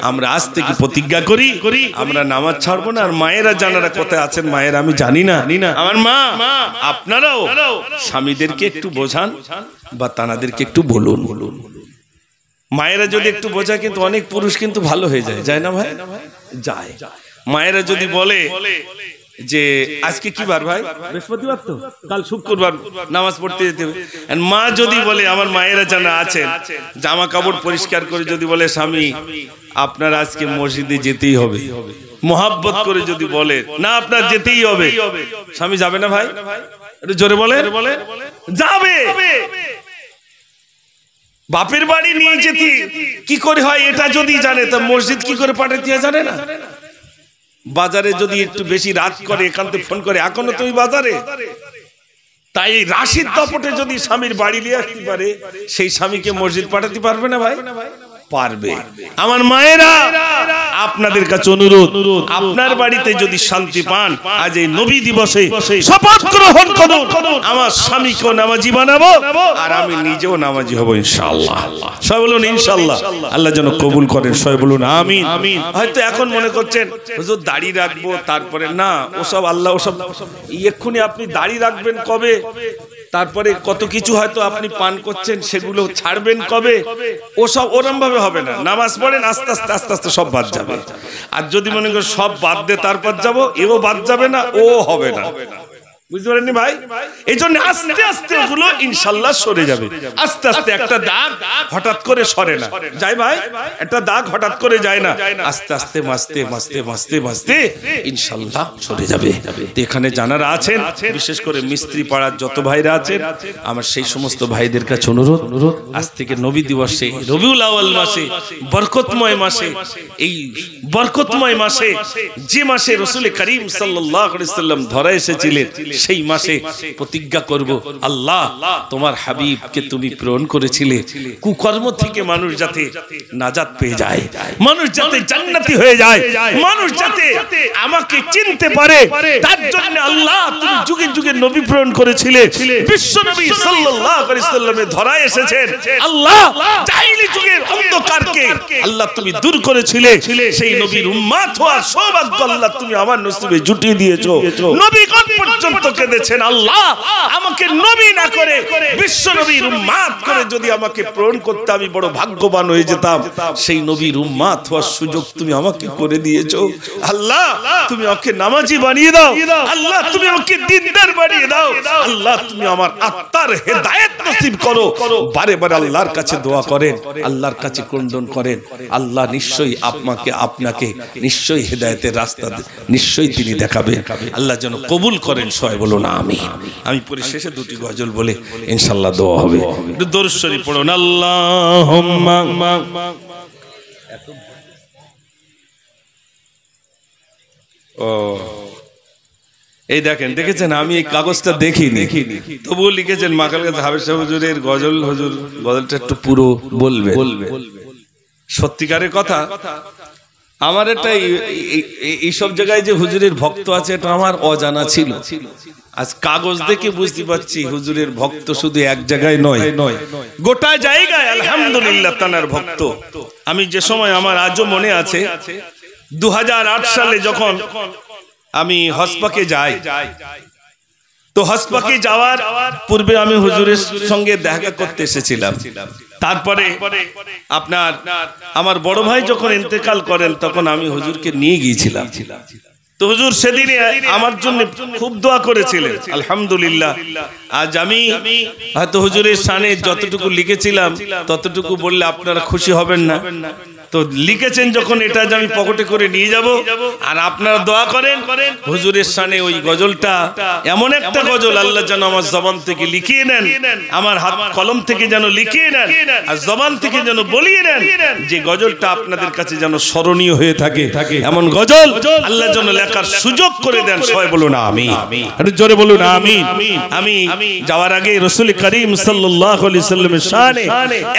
আমরা আজ থেকে প্রতিজ্ঞা করি আমরা নামাজ ছাড়বো না। আর মায়েরা যারা কোথায় আছেন, মায়েরা আমি জানি না, আমার মা আপনারাও স্বামীদেরকে একটু বোঝান বা তানাদেরকে একটু বলুন। মায়েরা যদি একটু বোঝায় কিন্তু অনেক পুরুষ কিন্তু ভালো হয়ে যায়, যায় না ভাই? যায়। মায়েরা যদি বলে যে আজকে কি বার ভাই? বৃহস্পতিবার, তো কাল শুক্রবার নামাজ পড়তে যেতে হবে। মা যদি বলে, আমার মায়েরা জানা আছেন, জামা কাপড় পরিষ্কার করে যদি বলে স্বামী আপনার আজকে মসজিদে যেতেই হবে, মোহাব্বত করে যদি বলে না আপনার যেতেই হবে, স্বামী যাবে না ভাই? একটু জোরে বলে। যাবে। বাপের বাড়ি নিয়ে যেতে কি করে হয় এটা যদি জানে, তা মসজিদ কি করে পাঠাতে হয় জানে না? বাজারে যদি একটু বেশি রাত করে এখান থেকে ফোন করে, এখনো তুমি বাজারে, তাই রাশিদ দাপটে যদি স্বামীর বাড়ি নিয়ে আসতে পারে, সেই স্বামীকে মসজিদ পাঠাতে পারবে না ভাই? পারবে। আমার মায়েরা আপনাদের কাছে অনুরোধ, আপনার বাড়িতে যদি শান্তি পান, আজ এই নবী দিবসে শপথ গ্রহণ করুন আমার স্বামীকেও নামাজি বানাবো আর আমি নিজেও নামাজি হব ইনশাআল্লাহ। সবাই বলুন ইনশাআল্লাহ। আল্লাহ যেন কবুল করেন। সবাই বলুন আমিন। হয়তো এখন মনে করছেন হুজুর দাড়ি রাখবো, তারপরে না, ওসব আল্লাহ ওসব এক্ষুনি আপনি দাড়ি রাখবেন কবে, তারপরে কত কিছু হয়তো আপনি পান করছেন সেগুলো ছাড়বেন কবে, ওসব ওরম ভাবে হবে না। নামাজ পড়েন, আস্তে আস্তে আস্তে আস্তে সব বাদ যাবে। আর যদি মনে করেন সব বাদ দে তারপর যাবো, এও বাদ যাবে না, ও হবে না। বুঝতে পারেননি ভাই? এই জন্য আস্তে আস্তে ওগুলো ইনশাল্লাহ সরে যাবে। আস্তে আস্তে একটা দাগ হঠাৎ করে সরে না, যাই ভাই? একটা দাগ হঠাৎ করে যায় না, আস্তে আস্তে মাসতে মাসতে মাসতে মাসতে ইনশাল্লাহ সরে যাবে। এখানে যারা আছেন, বিশেষ করে মিস্ত্রি পাড়ার যত ভাইরা আছেন, আমার সেই সমস্ত ভাইদের কাছে অনুরোধ, আজ থেকে নবী দিবসে, রবিউল আউয়াল মাসে, বরকতময় মাসে, এই বরকতময় মাসে, যে মাসে রাসূল করিম সাল্লাল্লাহু আলাইহি সাল্লাম ধরা এসেছিলেন, সেই মাসে প্রতিজ্ঞা করব, আল্লাহ তোমার হাবিবকে তুমি প্রেরণ করেছিলে কুকর্ম থেকে মানুষ যাতে নাজাত পেয়ে যায়, মানুষ যাতে জান্নাতি হয়ে যায়, মানুষ যাতে আমাকে চিনতে পারে, তার জন্য আল্লাহ তুমি যুগে যুগে নবী প্রেরণ করেছিলে। বিশ্ব নবী সাল্লাল্লাহু আলাইহি সাল্লামে ধরা এসেছেন, আল্লাহ জাহিলি যুগের অন্ধকারকে আল্লাহ তুমি দূর করেছিলে। সেই নবীর উম্মত হওয়ার সৌভাগ্য আল্লাহ তুমি আমার নসিবে জুটিয়ে দিয়েছো। নবীগণ পর্যন্ত কেঁদেছেন, আল্লাহ আমাকে নবী না করে বিশ্ব নবীর উম্মত করে যদি আমাকে প্রেরণ করতে আমি বড় ভাগ্যবান হয়ে যেতাম। সেই নবীর উম্মত হওয়ার সুযোগ তুমি আমাকে করে দিয়েছো। আল্লাহ তুমি আমাকে নামাজি বানিয়ে দাও, আল্লাহ তুমি আমাকে দিনদার বানিয়ে দাও, আল্লাহ তুমি আমার আত্মার হেদায়েত নসিব করো। বারে বারে আল্লাহর কাছে দোয়া করেন, আল্লাহর কাছে ক্রন্দন করেন, আল্লাহ নিশ্চয়ই আপনাকে নিশ্চয়ই হেদায়েতের রাস্তা নিশ্চয়ই তিনি দেখাবেন। আল্লাহ যেন কবুল করেন। সবাই বলুন আমিন। আমি পরিশেষে দুটি গজল বলে ইনশাআল্লাহ দোয়া হবে। একটু দরুদ শরীফ পড়ুন। আল্লাহুম্মা ও এই দেখেন, দেখেছেন আমি এই কাগজটা দেখিনি, তবুও লিখেছেন মাকাল গাছ হাফেজ সাহেব হুজুরের গজল, হুজুর গজলটা একটু পুরো বলবে। সত্যিকারের কথা, আমার এটা এইসব জায়গায় যে হুজুরের ভক্ত আছে এটা আমার অজানা ছিল। আজ কাগজ দেখে বুঝতে পারছি হুজুরের ভক্ত শুধু এক জায়গায় নয়, গোটা জায়গায় আলহামদুলিল্লাহ তানার ভক্ত। আমি যে সময়, আমার আজও মনে আছে 2008 সালে যখন আমি হসপাকে যাই, তো হসপাকে যাওয়ার পূর্বে আমি হুজুরের সঙ্গে দেখা করতে এসেছিলাম। তারপরে আপনার আমার বড় ভাই যখন ইন্তেকাল করেন তখন আমি হুজুরকে নিয়ে গিয়েছিলাম। তো হুজুর সেদিনে আমার জন্য খুব দোয়া করেছিলেন আলহামদুলিল্লাহ। আজ আমি হয়তো হুজুরের শানে যতটুকু লিখেছিলাম ততটুকু বললে আপনারা খুশি হবেন না, তো লিখেছেন যখন এটা যে আমি পকেটে করে নিয়ে যাব, আর আপনারা দোয়া করেন হুজুরের শানে ওই গজলটা এমন একটা গজল আল্লাহ যেন আমার জবান থেকে লিখিয়ে নেন, আমার হাত কলম থেকে যেন লিখিয়ে নেন, আর জবান থেকে যেন বলিয়ে নেন, যে গজলটা আপনাদের কাছে যেন স্মরণীয় হয়ে থাকে, এমন গজল আল্লাহ যেন লেখার সুযোগ করে দেন। সবাই বলুন আমিন, একটু জোরে বলুন আমিন। আমি যাওয়ার আগে রাসূল করিম সাল্লাল্লাহু আলাইহি সাল্লামের শানে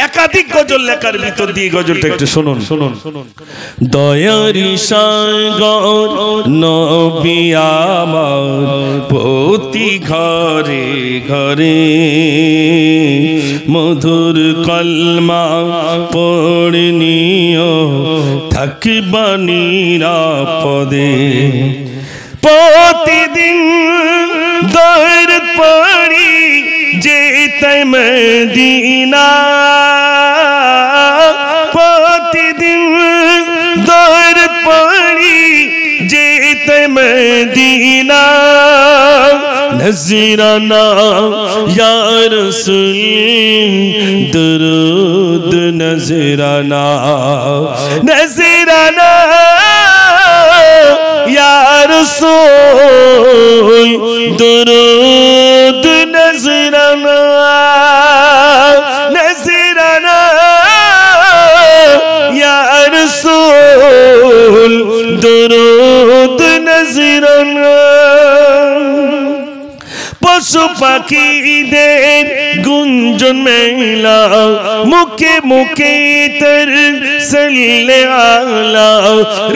একাধিক গজল লেখার ভিতর দিয়ে গজলটা একটু শুনুন। দয়ারি সাগর নবী আমার প্রতি ঘরে ঘরে মধুর কলমা পড়ে নিও থাকবা নিরাপদে। প্রতিদিন দৌড় পড়ি যেতে মদিনা, প্রতিদিন দৌড় পড়ি যেতে মদিনা। নজরানা ইয়া রাসূল দরুদ নজরানা, নজরানা ইয়া রাসূল দরুদ নজরানা, নজরানা ইয়া রাসূল দরুদ নজরানা। পশু পাখিদের গুঞ্জন মেলা, মুখে মুখে তর সাল্লে আলা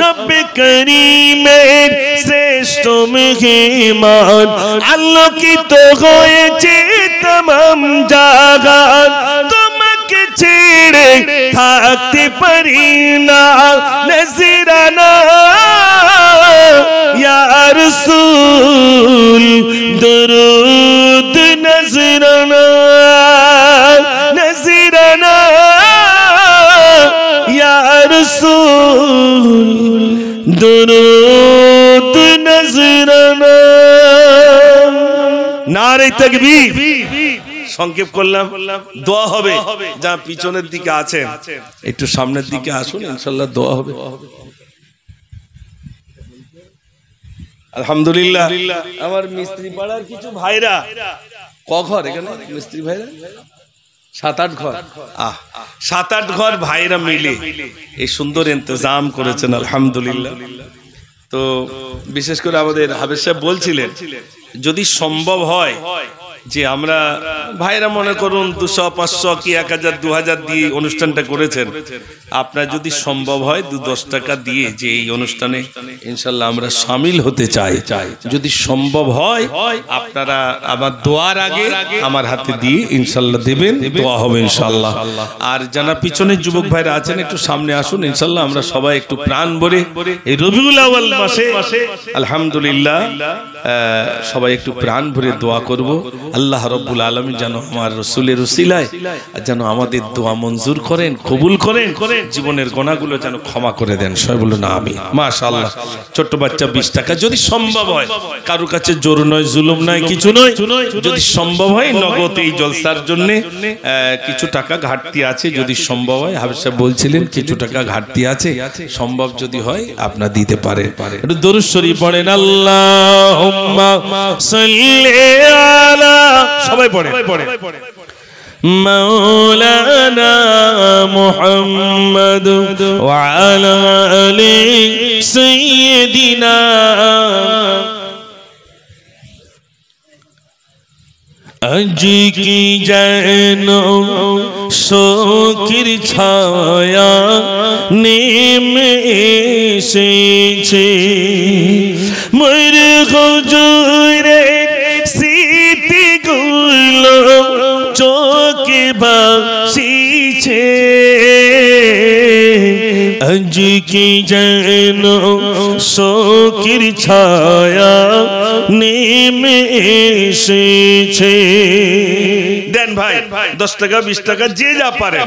রব্বে করিমের শ্রেষ্ঠ মেহমান। আলোকিত হয়েছে তমাম জাহান, তোমাকে ছেড়ে থাকতে পারি না। নজরানা ইয়া রাসূল দরুদ নজরানা, নজরানা ইয়া রাসূল দরুদ নজরানা। নারে তাকবীর। সংক্ষেপ করলাম, দোয়া হবে। যা পিছনের দিকে আছেন একটু সামনের দিকে আসুন, ইনশাআল্লাহ দোয়া হবে। আলহামদুলিল্লাহ। আমার মিস্ত্রি পাড়ার কিছু ভাইরা, ক ঘর এখানে মিস্ত্রি ভাইরা? 7-8 ঘর। 7-8 ঘর ভাইরা মিলে এই সুন্দর ইন্তজাম করেছেন আলহামদুলিল্লাহ। তো বিশেষ করে আমাদের হাফেজ সাহেব বলছিলেন যদি সম্ভব হয় যে আমরা ভাইরা মনে করুন 200-500 কি 1000-2000 দিয়ে অনুষ্ঠানটা করেছেন, আপনার যদি সম্ভব হয় 2-10 টাকা দিয়ে যে এই অনুষ্ঠানে ইনশাল্লাহ আমরা শামিল হতে চাই, যদি সম্ভব হয় আপনারা আমার দোয়ার আগে আমার হাতে দিয়ে ইনশাল্লাহ দেবেন, দোয়া হবে ইনশাল্লাহ। আর যারা পিছনের যুবক ভাইরা আছেন একটু সামনে আসুন, ইনশাল্লাহ আমরা সবাই একটু প্রাণ ভরে এই রবিউল আউয়াল মাসে আলহামদুলিল্লাহ সবাই একটু প্রাণ ভরে দোয়া করব। আল্লাহ রাব্বুল আলামিন যেন আমার রাসূলের উসিলায় যেন আমাদের দোয়া মঞ্জুর করেন, কবুল করেন, জীবনের গুনাহগুলো যেন ক্ষমা করে দেন। সবাই বলুন আমিন। মাশাআল্লাহ। ছোট্ট বাচ্চা 20 টাকা যদি সম্ভব হয়, কারো কাছে জোর নয়, জুলুম নয়, কিছু নয়, যদি সম্ভব হয় নগদ এই জলসার জন্য কিছু টাকা ঘাটতি আছে, যদি সম্ভব হয়, হাফেজ সাহেব বলছিলেন কিছু টাকা ঘাটতি আছে, সম্ভব যদি হয় আপনারা দিতে পারেন। একটু দরুদ শরীফ পড়েন, আল্লাহুম্মা সাল্লি আলা, সবাই পড়ে مولانا محمد وعلى آل سيدنا আজ কি যেন শোকের ছায়া নেমে এসেছে মোর হুজুরের স্মৃতিগুলো চোখে ভাসিছে আজ কি যেন শোকের ছায়া নেমে এসেছে। দেন ভাই 10 টাকা 20 টাকা যে যা পারে,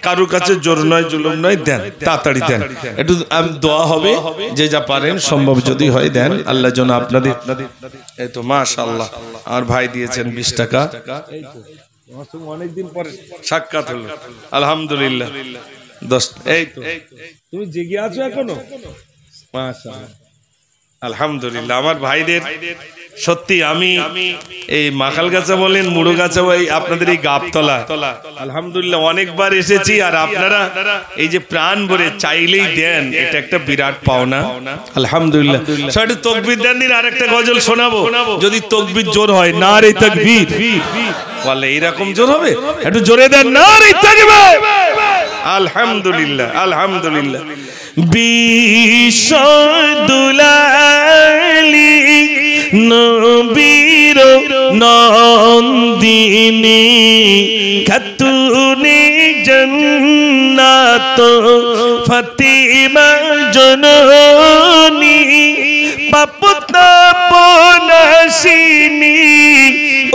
কারোর কাছে জোর নয় জুলুম নয়, দেন তাড়াতাড়ি দেন, একটু দোয়া হবে, যে যা পারেন সম্ভব যদি হয় দেন। আল্লাহ যেন আপনাদের, এই তো মাশাআল্লাহ আমার ভাই দিয়েছেন 20 টাকা, অনেকদিন পরে সাক্ষাৎ হলো, আলহামদুলিল্লাহ। 10, এই তো তুমি জেগে আছো এখনো, মাশাআল্লাহ আলহামদুলিল্লাহ। আমার ভাইদের সত্যি আমি এই মাখালগাছা বলেন, মুড়োগাছা, আপনাদের এই গাবতলা আলহামদুলিল্লাহ অনেকবার এসেছি, আর আপনারা এই যে প্রাণ ভরে চাইলেই দেন, এটা একটা বিরাট পাওনা আলহামদুলিল্লাহ। একটু তাকবীর দেন দিন, আরেকটা গজল শোনাবো যদি তাকবীর জোর হয়। নারে তাকবীর, বলে এইরকম জোর হবে, একটু জোরে দেন নারে তাকবীর। আলহামদুলিল্লাহ আলহামদুলিল্লাহ। বিশ্বদুলালি নবীর নন্দিনী খাতুনে জান্নাত ফাতিমা জননী পাপতাপনাশিনী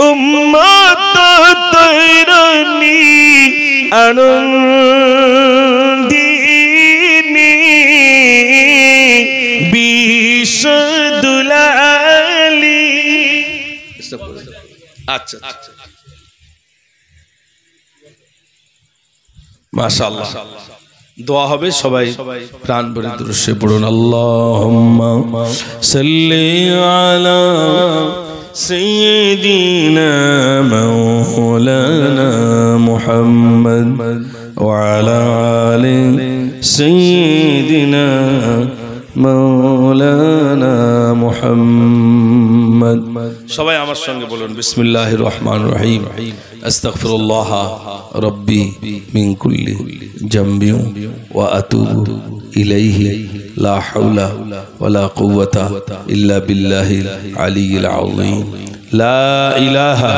উম্মত তৈরনী আনন্দিনী বিশ্বদুলালি। আচ্ছা মাশাআল্লাহ, দোয়া হবে, সবাই প্রাণ ভরে দুরূদে পড়ুন। আল্লাহুম্মা সাল্লি আলা সাইয়্যিদিনা মাওলানা মুহাম্মদ ওয়া আলা আলি সাইয়্যিদিনা মাওলানা মুহাম্মদ। সবাই আমার সঙ্গে বলুন বিসমিল্লাহির রহমানির রহিম। আস্তাগফিরুল্লাহ রাব্বি মিন কুল্লি জামবি ওয়া আতুবু ইলাইহি লা হাওলা ওয়ালা কুওয়াতা ইল্লা বিল্লাহিল আলিয়্যিল আযীম। লা ইলাহা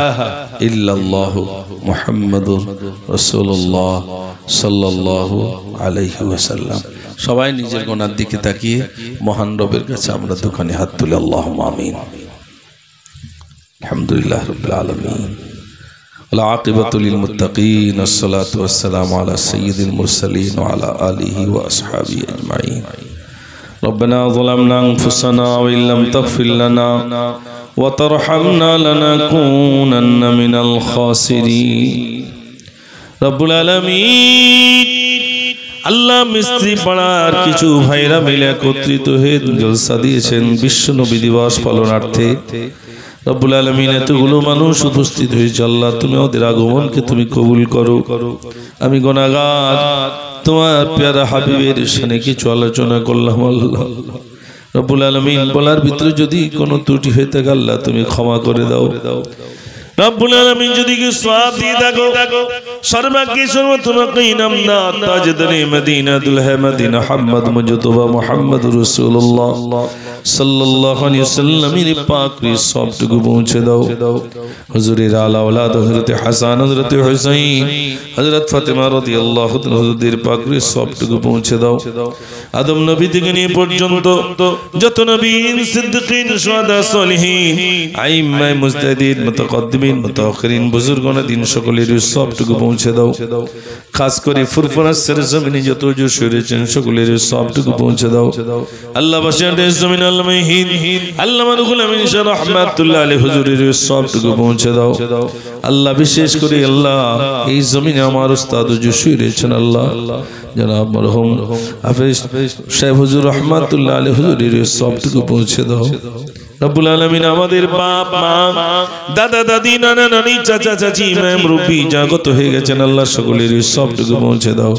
ইল্লাল্লাহু মুহাম্মাদুর রাসূলুল্লাহ সাল্লাল্লাহু আলাইহি ওয়াসাল্লাম। সবাই নিজের গুনার দিকে তাকিয়ে মহান রবের কাছে আমরা দুখানি হাত তুলে আল্লাহুম্মা আমিন। আলহামদুলিল্লাহ রাব্বিল আলামিন ওয়াল আকিবাতু লিল মুত্তাকিন ওয়াসসালাতু ওয়াসসালামু আলা সাইয়্যিদিল মুরসালিন ওয়া আলা আলিহি ওয়া আসহাবিহি আজমাইন। রব্বানা যালামনা আনফুসানা ওয়া ইল্লাম তাগফির লানা ওয়া তারহামনা লানাকুনান্না মিনাল খাসিরিন। রব্বুল আলামিন আল্লাহ মিস্ত্রি পাড়ার কিছু ভাইরা মিলে একত্রিত হয়ে জলসা দিয়েছেন বিশ্ব নবী দিবস পালনার্থে। রব্বুল আলামিন এতগুলো মানুষ উপস্থিত হয়েছে, আল্লাহ তুমি ওদের আগমনকে তুমি কবুল করো। আমি গুনাহগার, তোমার প্যারা হাবিবের শানে কিছু আলোচনা করলাম আল্লাহ। রব্বুল আলামিন বলার ভিতরে যদি কোনো ত্রুটি হয়ে থাকে আল্লাহ তুমি ক্ষমা করে দাও। রব্বুল আলামিন যদি কি সওয়াব দিয়ে থাকো, সর্বাগ্যে সর্বতমকে ইনাম দাও। তাজদারে মদিনা দুলহে মদিনা মুহাম্মদ মুজতবা মুহাম্মদুর রাসূলুল্লাহ সাল্লাল্লাহু আলাইহি ওয়াসাল্লামের পাক সবটুকু পৌঁছে দাও। হুজুরের আলা ওলাদ হযরত হাসান, হযরত হুসাইন, হযরত ফাতেমা রাদিয়াল্লাহু তাআলা হুজুরদের পাক সবটুকু পৌঁছে দাও। আদম নবী থেকে নিয়ে পর্যন্ত যত নবী, সিদ্দিকিন, শুহাদা, সালিহিন, আইম্মায়ে মুজতাহিদিন, মুতাকদ্দিমিন, মুতাআখিরিন, বুজুর্গানে দিন সকলের সবটুকু পৌঁছে দাও। খাস করে ফুরফুরার সরজমিনে যত যুশ রয়েছেন সকলের সবটুকু পৌঁছে দাও। আল্লাহ বাসিয়াদের জমিনে মিনাল মুহিন আল্লামা রুহুল আমিন শাহ রাহমাতুল্লাহ আলাইহি হুজুরের সবটুকু পৌঁছে দাও আল্লাহ বিশেষ করে আল্লাহ এই জমিনে আমার উস্তাদ হুজুর শুয়ে রয়েছেন আল্লাহ জনাব মরহুম হাফেজ সাহেব হুজুর রাহমাতুল্লাহ আলাইহি হুজুরের সবটুকু পৌঁছে দাও রব্বুল আলামিন আমাদের বাপ মা দাদা দাদি নানা নানি চাচা চাচি ইমাম রুবি জাগত হয়ে গেছেন আল্লাহ সকলের সবটুকু পৌঁছে দাও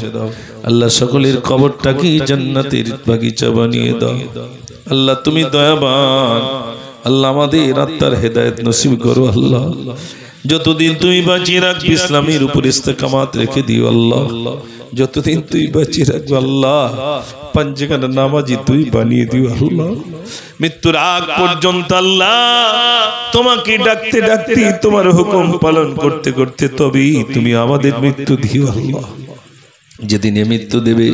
আল্লাহ সকলের কবরটাকে জান্নাতের বাগিচা বানিয়ে দাও আল্লাহ তুমি দয়াবান আল্লাহ আমাদের আত্মার হেদায়েত নসিব করো আল্লাহ যতদিন তুমি বাঁচিয়ে রাখবি ইসলামের উপর ইস্তেকামাত রেখে দিও আল্লাহ যতদিন তুই বাঁচিয়ে রাখবি আল্লাহ পাঁচখানা নামাজি তুই বানিয়ে দিও আল্লাহ মৃত্যুর আগ পর্যন্ত আল্লাহ তোমাকে ডাকতে ডাকতে তোমার হুকুম পালন করতে করতে তবেই তুমি আমাদের মৃত্যু দিও আল্লাহ যেদিন মৃত্যু দেবে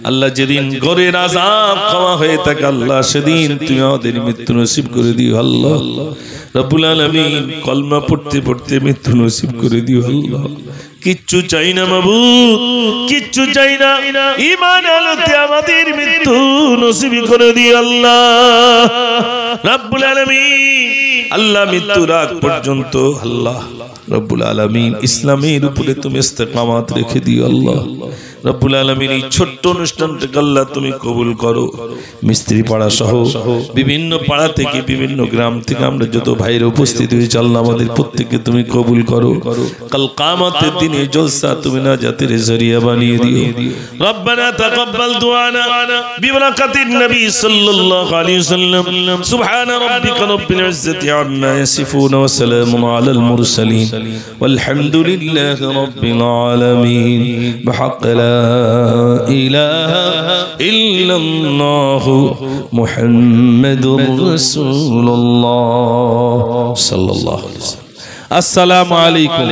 আল্লাহ যেদিন ঘরের আযাব খাওয়া হয়ে থাকে আল্লাহ সেদিন তুমি আমাদের মৃত্যু নসিব করে দিও আল্লাহ রব্বুল আলামিন কলমা পড়তে পড়তে মৃত্যু নসিব করে দিও আল্লাহ কিচ্ছু চাই না মাবুদ কিচ্ছু চাই না ঈমান আলোতে আমাদের মৃত্যু নসিব করে দিও আল্লাহ রব্বুল আলামিন আল্লাহ মৃত্যুর আগ পর্যন্ত আল্লাহ রব্বুল আলামিন ইসলামের উপরে তুমি ইস্তেকামাত রেখে দিও আল্লাহ রব্বুল আলামিন এই ছোট্ট অনুষ্ঠানটাকে আল্লাহ তুমি কবুল করো মিস্ত্রি পাড়া সহ বিভিন্ন পাড়া থেকে বিভিন্ন গ্রাম থেকে আমরা যত ভাইরা উপস্থিত হয়েছি আল্লাহ আমাদের প্রত্যেককে তুমি কবুল করো কাল কিয়ামতের দিনে জলসা তুমি নাজাতের জরিয়া বানিয়ে দিও রব্বানা তাকাব্বাল দুআনা বিবরাকাতিন নবী সাল্লাল্লাহু আলাইহি ওয়াসাল্লাম সুবহানা রাব্বিকা রাব্বিল ইজ্জাতি আম্মা ইয়াসিফুন ওয়া সালামুন আলাল মুরসালিন والحمد لله رب العالمين بحق لا إله إلا الله محمد رسول الله صلى الله عليه وسلم السلام عليكم